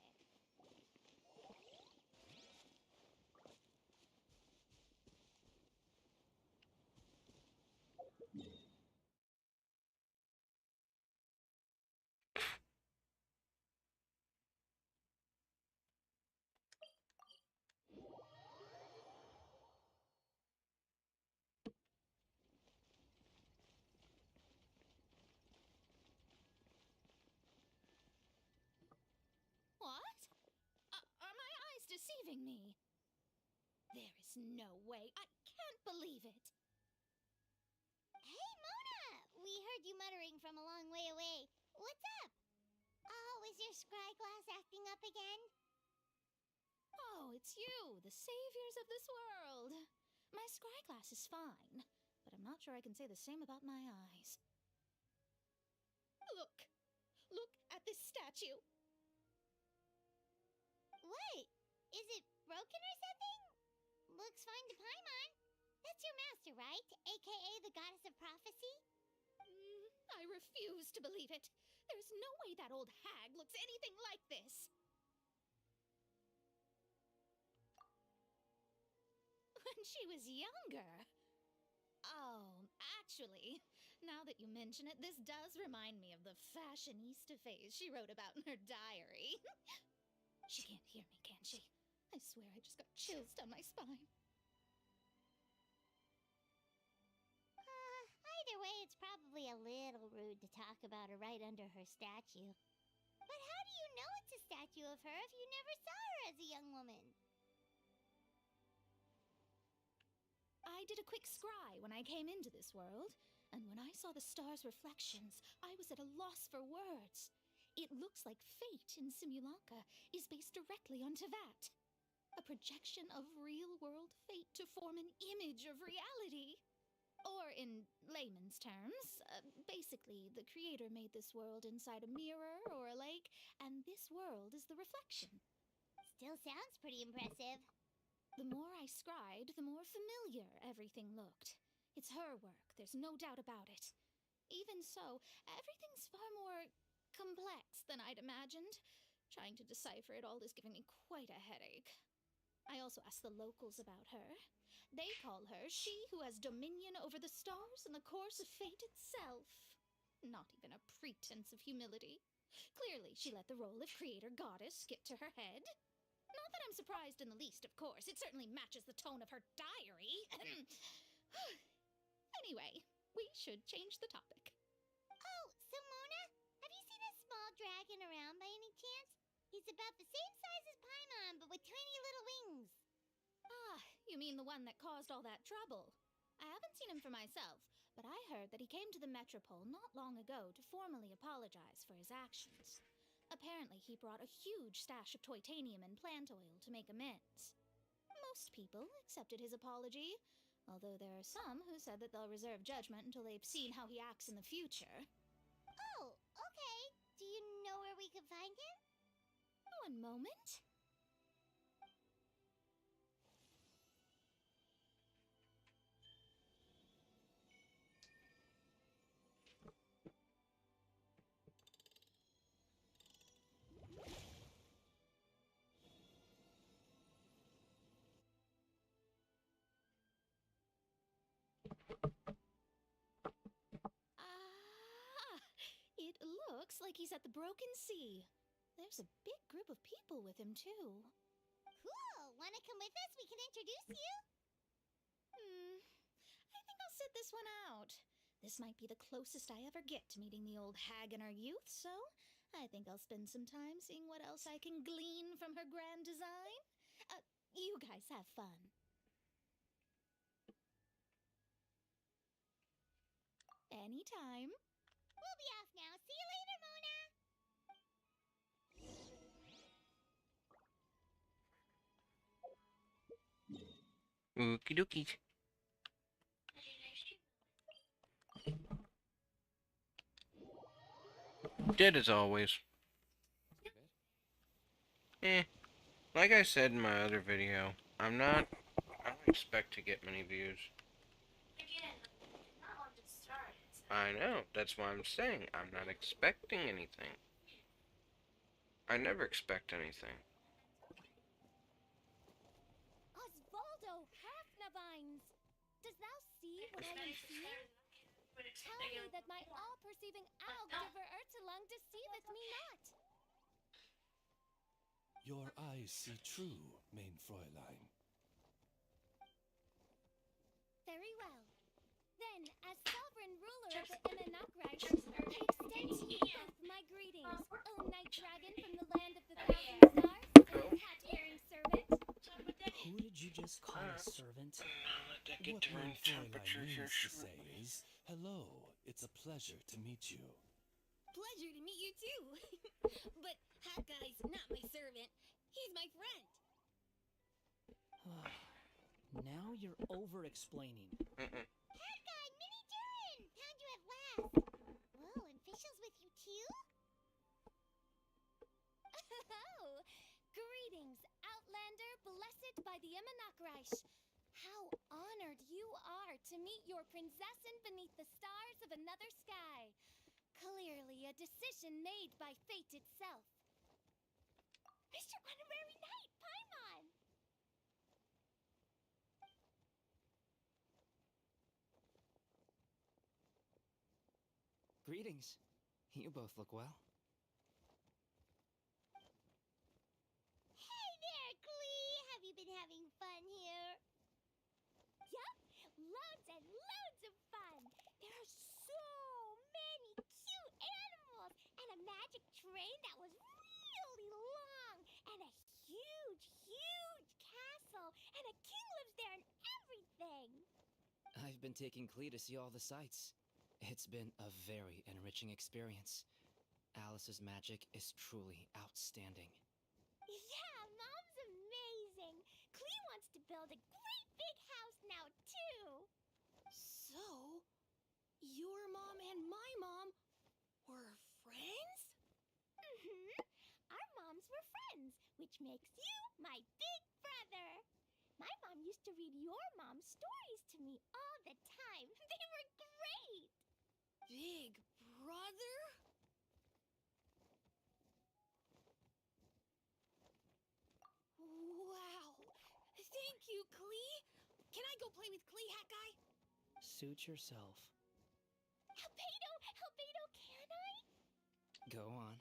deceiving me. There is no way. I can't believe it. Hey, Mona! We heard you muttering from a long way away. What's up? Oh, is your scry glass acting up again? Oh, it's you, the saviors of this world. My scry glass is fine, but I'm not sure I can say the same about my eyes. Look! Look at this statue! What? Is it broken or something? Looks fine to Paimon. That's your master, right? AKA the goddess of prophecy? I refuse to believe it. There's no way that old hag looks anything like this. When she was younger. Oh, actually, now that you mention it, this does remind me of the fashionista phase she wrote about in her diary. She can't hear me, can she? I swear I just got chills down my spine. Either way, it's probably a little rude to talk about her right under her statue. But how do you know it's a statue of her if you never saw her as a young woman? I did a quick scry when I came into this world, and when I saw the stars' reflections, I was at a loss for words. It looks like fate in Simulanka is based directly on Tevat. A projection of real-world fate to form an image of reality. Or in layman's terms, basically the creator made this world inside a mirror or a lake, and this world is the reflection. Still sounds pretty impressive. The more I scried, the more familiar everything looked. It's her work, there's no doubt about it. Even so, everything's far more complex than I'd imagined. Trying to decipher it all is giving me quite a headache. I also asked the locals about her. They call her she who has dominion over the stars and the course of fate itself. Not even a pretense of humility. Clearly, she let the role of creator goddess get to her head. Not that I'm surprised in the least, of course. It certainly matches the tone of her diary. Anyway, we should change the topic. Oh, so Mona, have you seen a small dragon around by any chance? He's about the same size as Paimon, but with tiny little wings. Ah, you mean the one that caused all that trouble? I haven't seen him for myself, but I heard that he came to the Metropole not long ago to formally apologize for his actions. Apparently, he brought a huge stash of Toitanium and plant oil to make amends. Most people accepted his apology, although there are some who said that they'll reserve judgment until they've seen how he acts in the future. Oh, okay. Do you know where we could find him? One moment. It looks like he's at the Broken Sea. There's a big group of people with him, too. Cool! Wanna come with us? We can introduce you? I think I'll sit this one out. This might be the closest I ever get to meeting the old hag in her youth, so I think I'll spend some time seeing what else I can glean from her grand design. You guys have fun. Anytime. We'll be off now. See you later, Mona! Okie dokie. Dead as always. Like I said in my other video, I don't expect to get many views. I know, that's why I'm saying I'm not expecting anything. I never expect anything. Osvaldo Hafnavines! Does thou see what I am seeing? Tell me that my all-perceiving Algiver Ertelung deceiveth me not! Your eyes see true, main Fräulein. Very well. Then, as sovereign ruler of the Imanakreich, I extend to you both my greetings, O night dragon from the land of the thousand stars, and hat-bearing servant. get What to room main Fräulein temperature here means to say shortly. is, hello, it's a pleasure to meet you. Pleasure to meet you too. But Hat Guy's not my servant. He's my friend. Now you're over-explaining. Hat guy, Mini Durin! Found you at last. Whoa, and Fischl's with you too? Oh, greetings, Outlander blessed by the Immonakreich. How honored you are to meet your prinzessin beneath the stars of another sky. Clearly a decision made by fate itself. Mr. Honorary Knight, Paimon! Greetings. You both look well. Hey there, Klee! Have you been having fun here? Yup, loads and loads of fun! There are so many cute animals, and a magic train that was really long, and a huge, huge castle, and a king lives there and everything! I've been taking Klee to see all the sights. It's been a very enriching experience. Alice's magic is truly outstanding. Yeah, Mom's amazing! Klee wants to build a great big house now, too! So, your mom and my mom were friends? Mm-hmm. Our moms were friends, which makes you my big brother. My mom used to read your mom's stories to me all the time. They were great! Big brother? Wow. Thank you, Klee. Can I go play with Klee, Hat Guy? Suit yourself. Albedo, can I? Go on.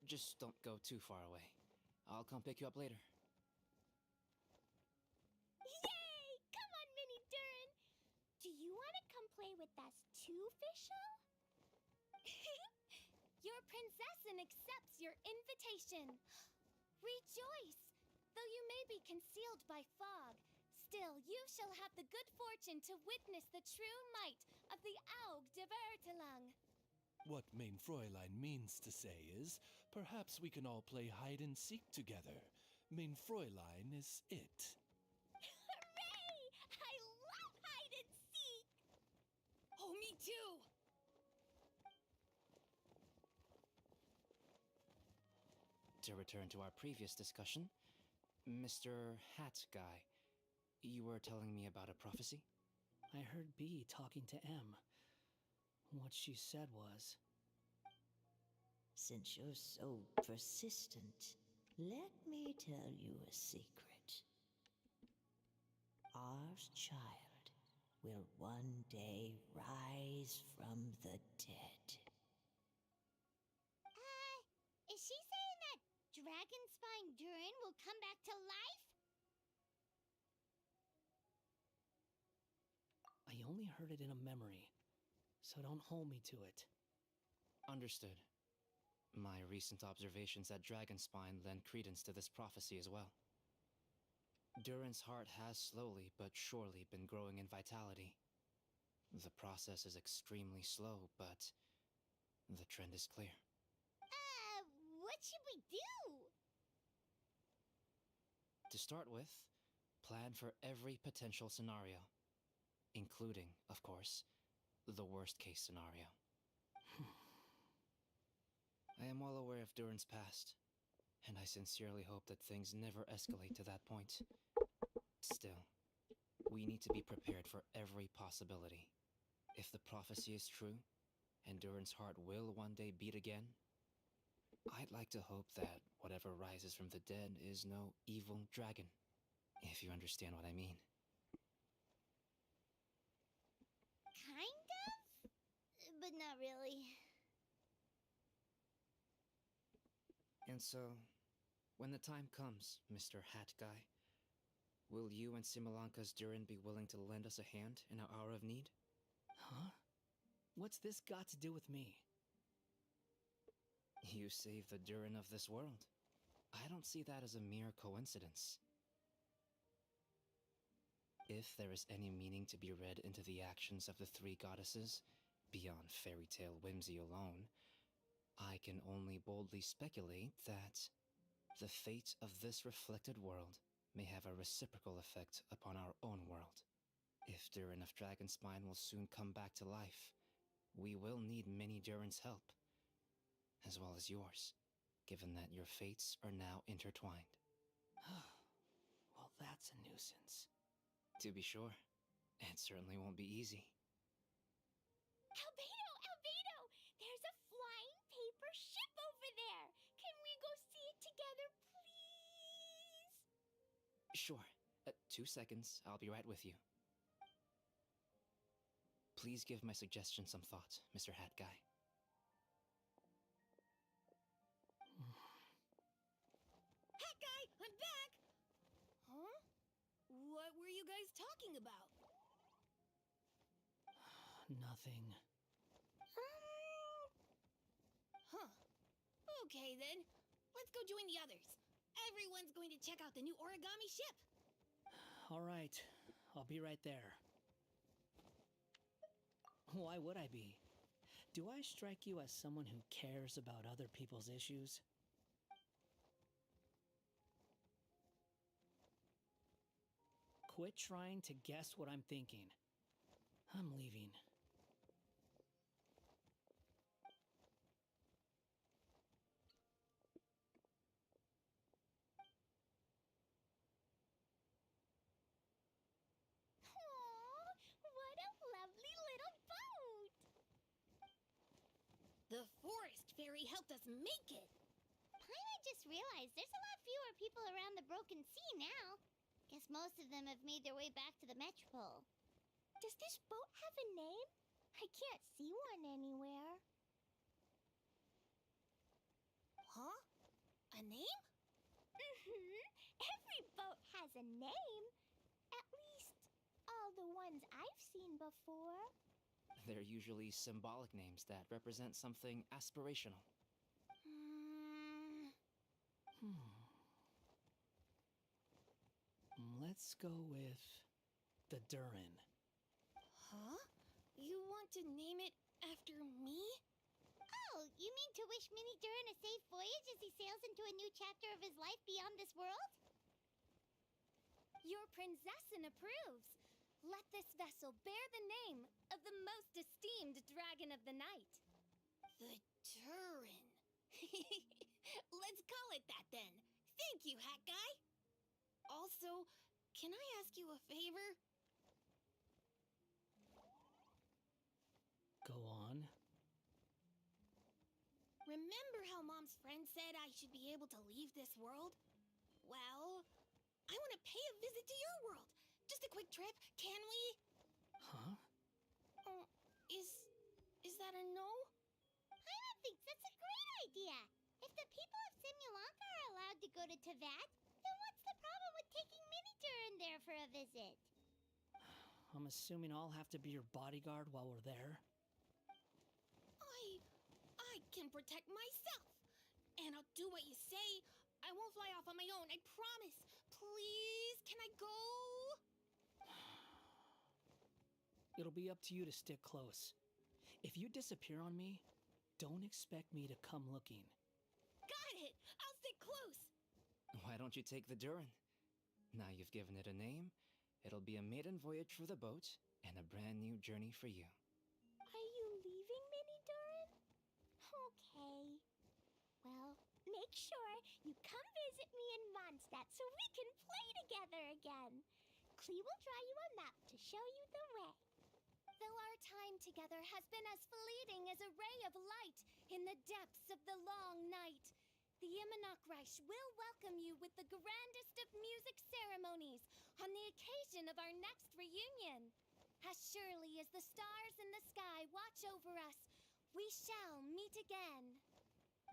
Just don't go too far away. I'll come pick you up later. Yay! Come on, Mini Durin. Do you want to come play with us too, Fischl? Your prinzessin accepts your invitation. Rejoice! Though you may be concealed by fog, still you shall have the good fortune to witness the true might of the Aug de Vertelang. What main Fräulein means to say is, perhaps we can all play hide and seek together. Main Fräulein is it. Hooray! I love hide and seek! Oh, me too! To return to our previous discussion, Mr. Hat Guy, you were telling me about a prophecy? I heard B talking to M. What she said was, Since you're so persistent, let me tell you a secret. Our child will one day rise from the dead. Is she saying that Dragon Spine Durin will come back to life? I only heard it in a memory, so don't hold me to it. Understood. My recent observations at Dragonspine lend credence to this prophecy as well. Durin's heart has slowly but surely been growing in vitality. The process is extremely slow, but the trend is clear. What should we do? To start with, plan for every potential scenario, including, of course, the worst-case scenario. I am well aware of Durin's past, and I sincerely hope that things never escalate to that point. Still, we need to be prepared for every possibility. If the prophecy is true, and Durin's heart will one day beat again, I'd like to hope that whatever rises from the dead is no evil dragon, if you understand what I mean. Kind of? But not really. And so, when the time comes, Mr. Hat Guy, will you and Simolanka's Durin be willing to lend us a hand in our hour of need? Huh? What's this got to do with me? You saved the Durin of this world. I don't see that as a mere coincidence. If there is any meaning to be read into the actions of the three goddesses, beyond fairy tale whimsy alone, I can only boldly speculate that the fate of this reflected world may have a reciprocal effect upon our own world. If Durin of Dragonspine will soon come back to life, we will need many Durin's help, as well as yours, given that your fates are now intertwined. Well, that's a nuisance. To be sure, it certainly won't be easy. Albedo! Albedo! There's a flying paper ship over there! Can we go see it together, please? Sure. 2 seconds, I'll be right with you. Please give my suggestion some thought, Mr. Hat Guy. Hat guy, I'm back! Huh? What were you guys talking about? Nothing. Huh. Okay then. Let's go join the others. Everyone's going to check out the new origami ship. All right, I'll be right there. Why would I be? Do I strike you as someone who cares about other people's issues? Quit trying to guess what I'm thinking. I'm leaving. Aww, what a lovely little boat! The forest fairy helped us make it. Paimon just realized there's a lot fewer people around the Broken Sea now. Guess most of them have made their way back to the Metropole. Does this boat have a name? I can't see one anywhere. Huh? A name? Every boat has a name. At least, all the ones I've seen before. They're usually symbolic names that represent something aspirational. Let's go with the Durin. Huh? You want to name it after me? Oh, you mean to wish Mini Durin a safe voyage as he sails into a new chapter of his life beyond this world? Your princessin approves. Let this vessel bear the name of the most esteemed dragon of the night. The Durin. Let's call it that then. Thank you, Hat Guy. Also, can I ask you a favor? Go on. Remember how Mom's friend said I should be able to leave this world? Well, I want to pay a visit to your world. Just a quick trip, can we? Huh? Is that a no? Paimon thinks that's a great idea. If the people of Simulanka are allowed to go to Teyvat, then what's the problem with taking Mini Durin there for a visit? I'm assuming I'll have to be your bodyguard while we're there. I can protect myself. And I'll do what you say. I won't fly off on my own, I promise. Please, can I go? It'll be up to you to stick close. If you disappear on me, don't expect me to come looking. Got it! I'll stick close! Why don't you take the Durin? Now you've given it a name, it'll be a maiden voyage for the boat and a brand new journey for you. Are you leaving, Mini Durin? Okay. Well, make sure you come visit me in Mondstadt so we can play together again. Klee will draw you a map to show you the way. Though our time together has been as fleeting as a ray of light in the depths of the long night, the Imanakreich will welcome you with the grandest of music ceremonies on the occasion of our next reunion. As surely as the stars in the sky watch over us, we shall meet again.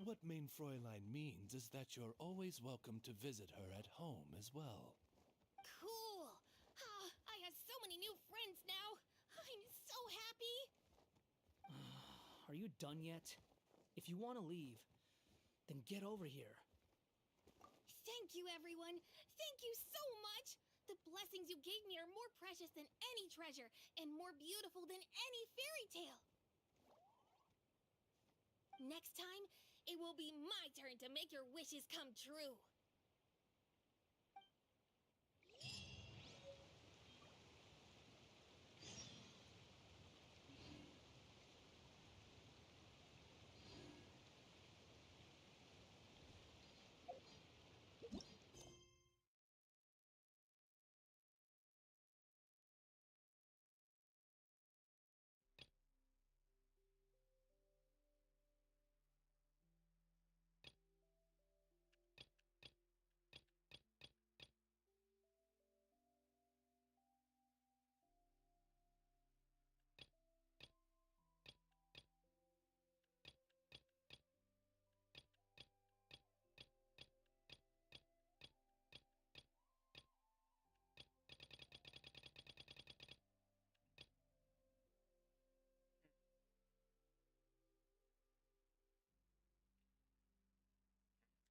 What Main Fräulein means is that you're always welcome to visit her at home as well. Cool! I have so many new friends now! I'm so happy! Are you done yet? If you want to leave, then get over here. Thank you, everyone! Thank you so much! The blessings you gave me are more precious than any treasure, and more beautiful than any fairy tale. Next time, it will be my turn to make your wishes come true.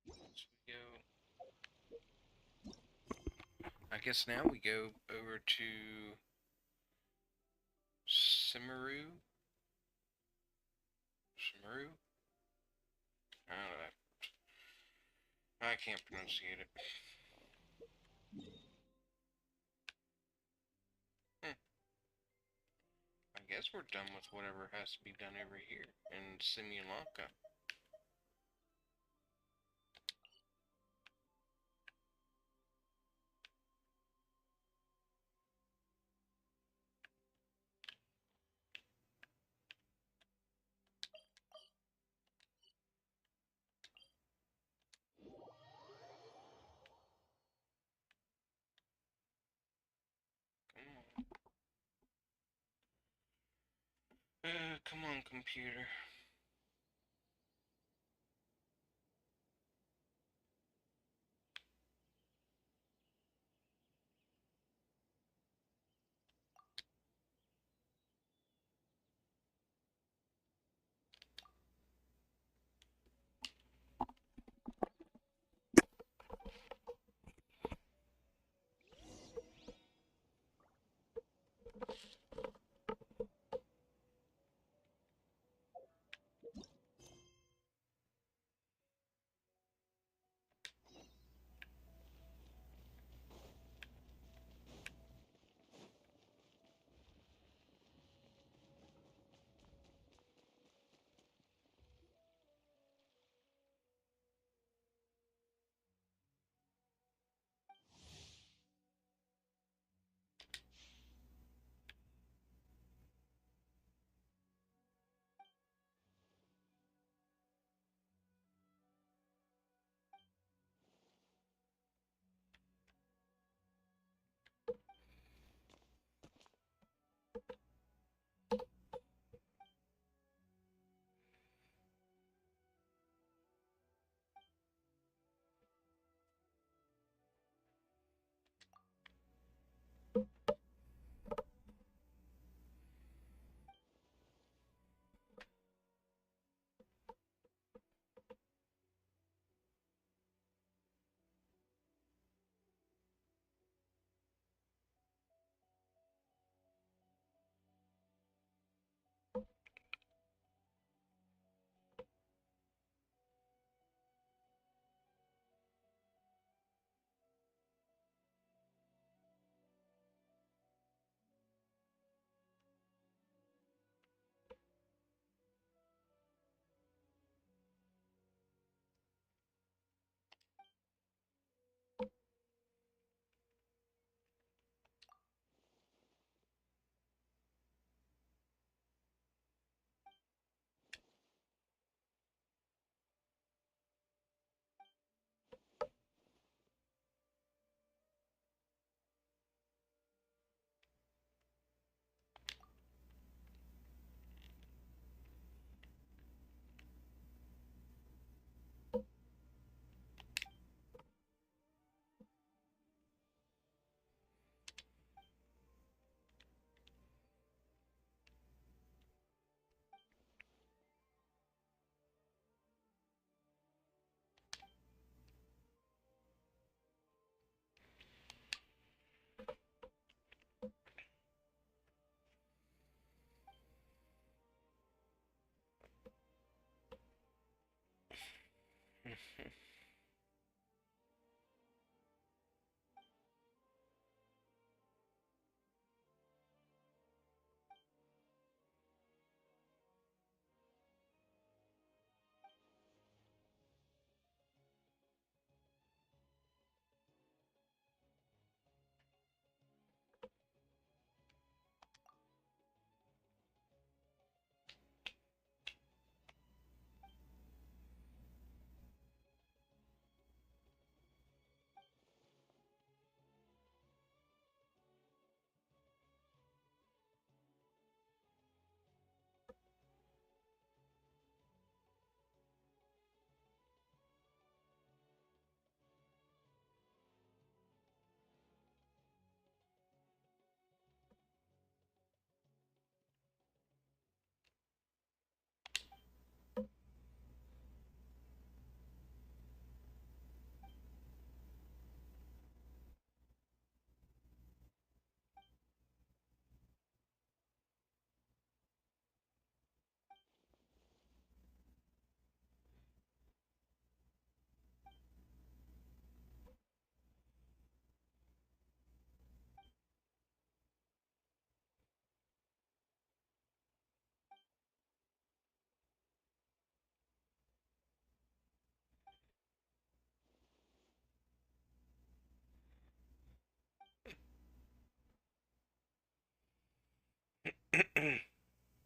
We go. I guess now we go over to Simaru. Simaru? I don't know. I can't pronunciate it. I guess we're done with whatever has to be done over here in Simulanka. Come on, computer.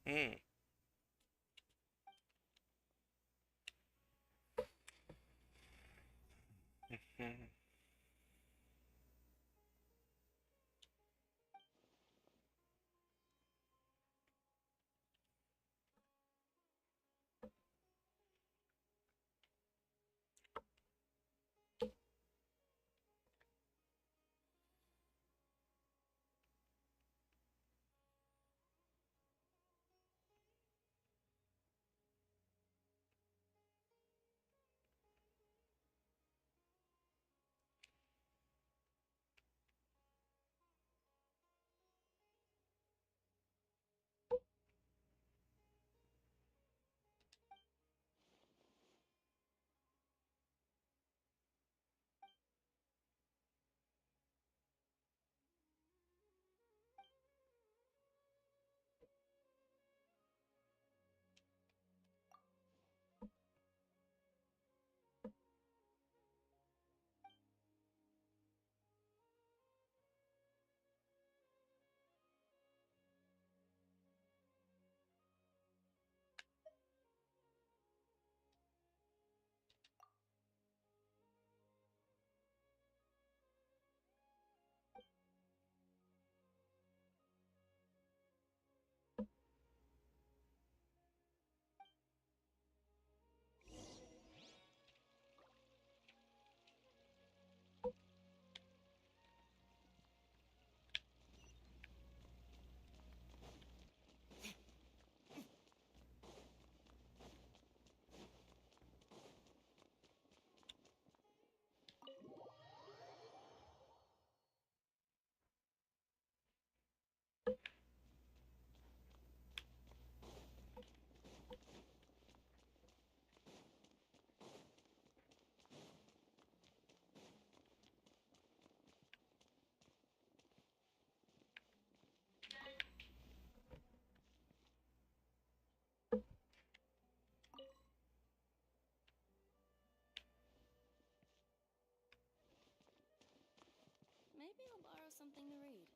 Mm. Mhm. Maybe I'll borrow something to read.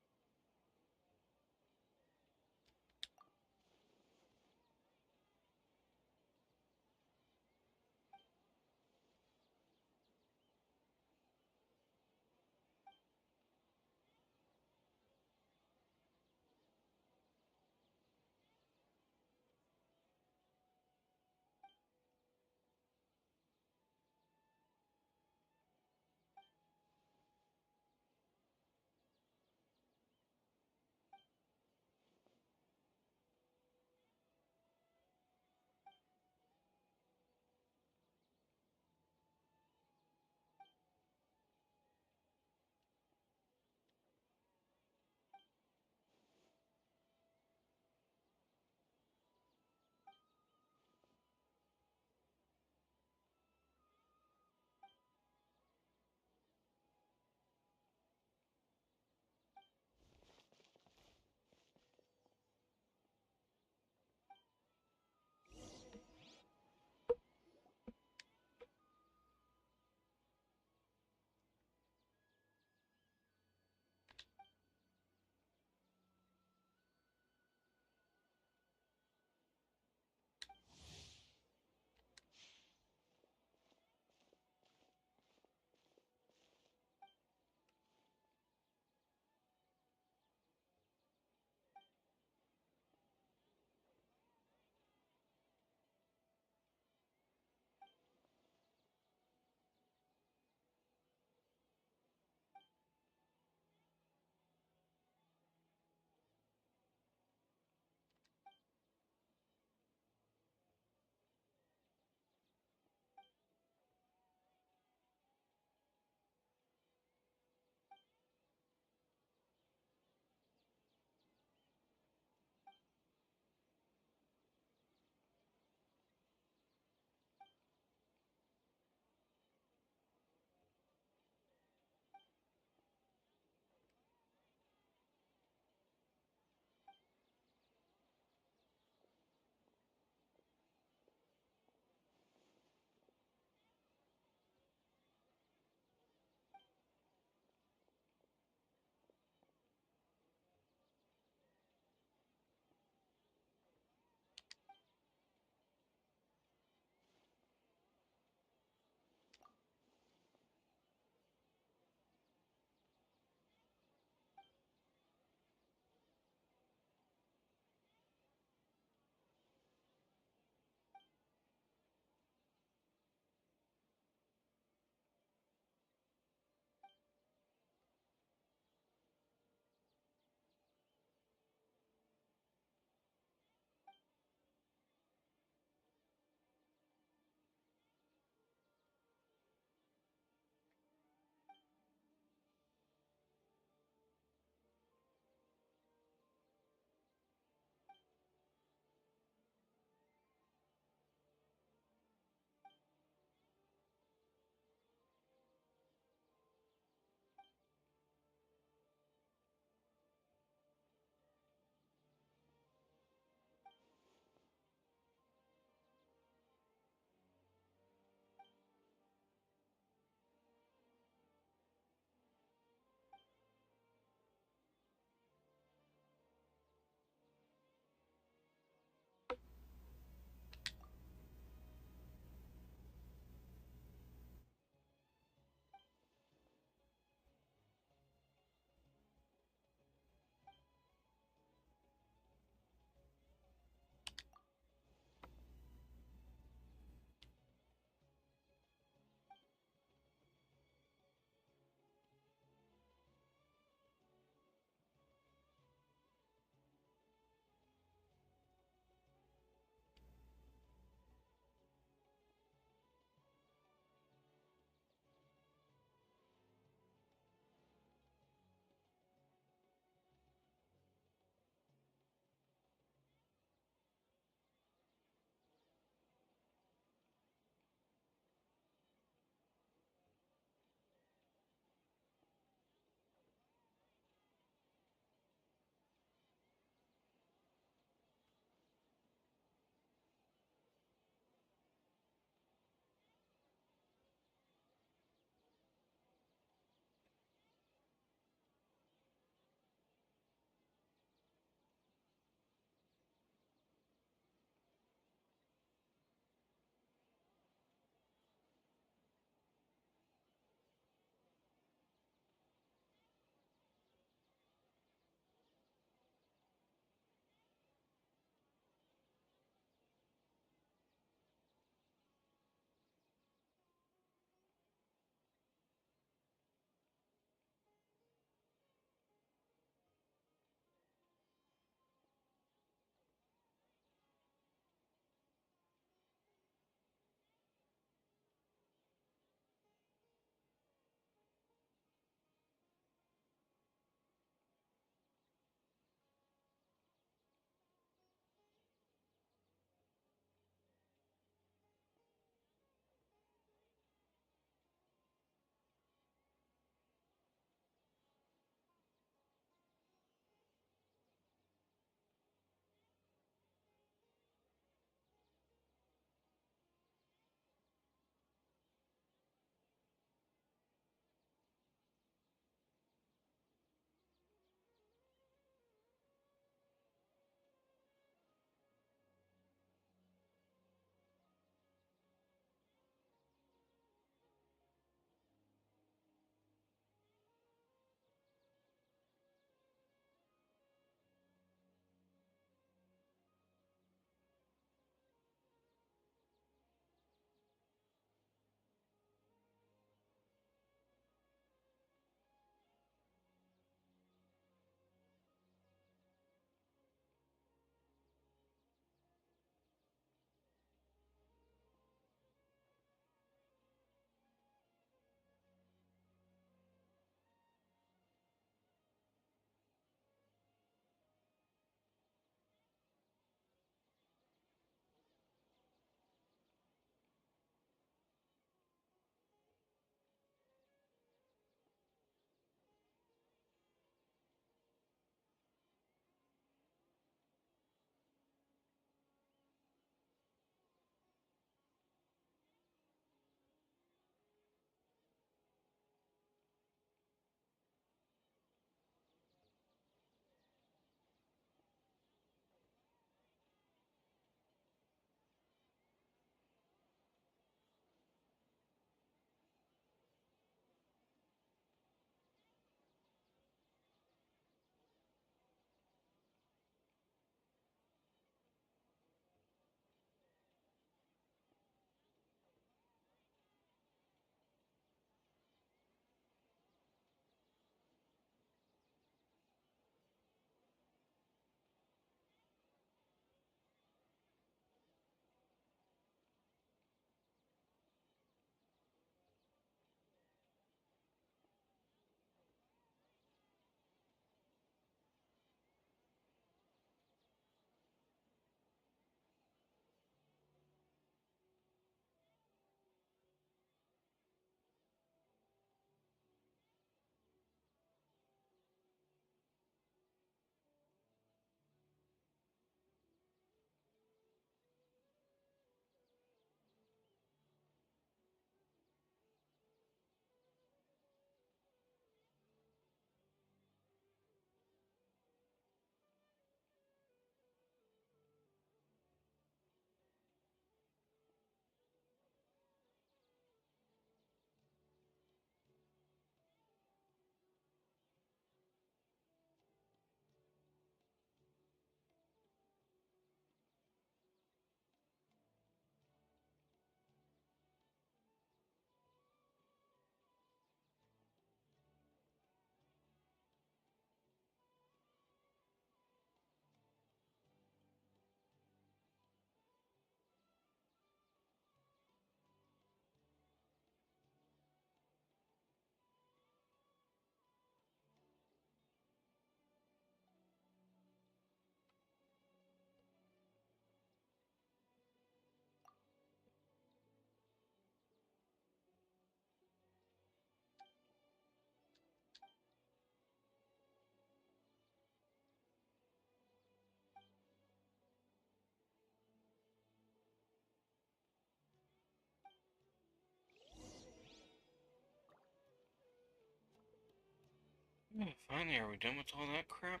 Finally, are we done with all that crap?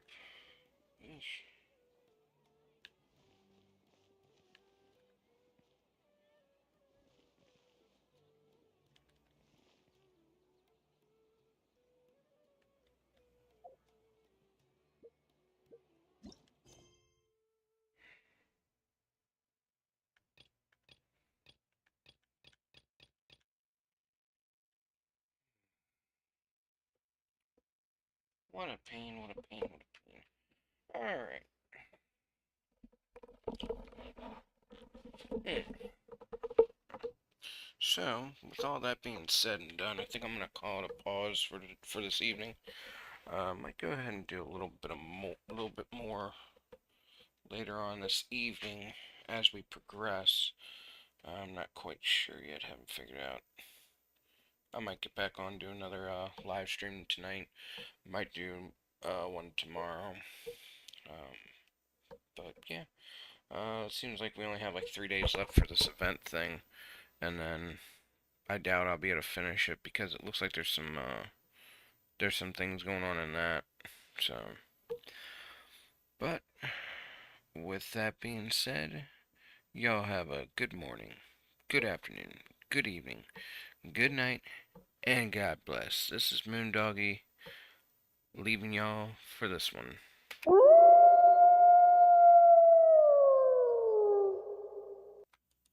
Yeesh. What a pain, what a pain, what a pain. Alright. So, with all that being said and done, I think I'm gonna call it a pause for this evening. Might go ahead and do a little bit more later on this evening as we progress. I'm not quite sure yet. Haven't figured out. I might get back on do another live stream tonight. Might do one tomorrow. But yeah, it seems like we only have like 3 days left for this event thing, and then I doubt I'll be able to finish it because it looks like there's some things going on in that. So, but with that being said, y'all have a good morning, good afternoon, good evening, good night, and God bless. This is Moondoggy leaving y'all for this one.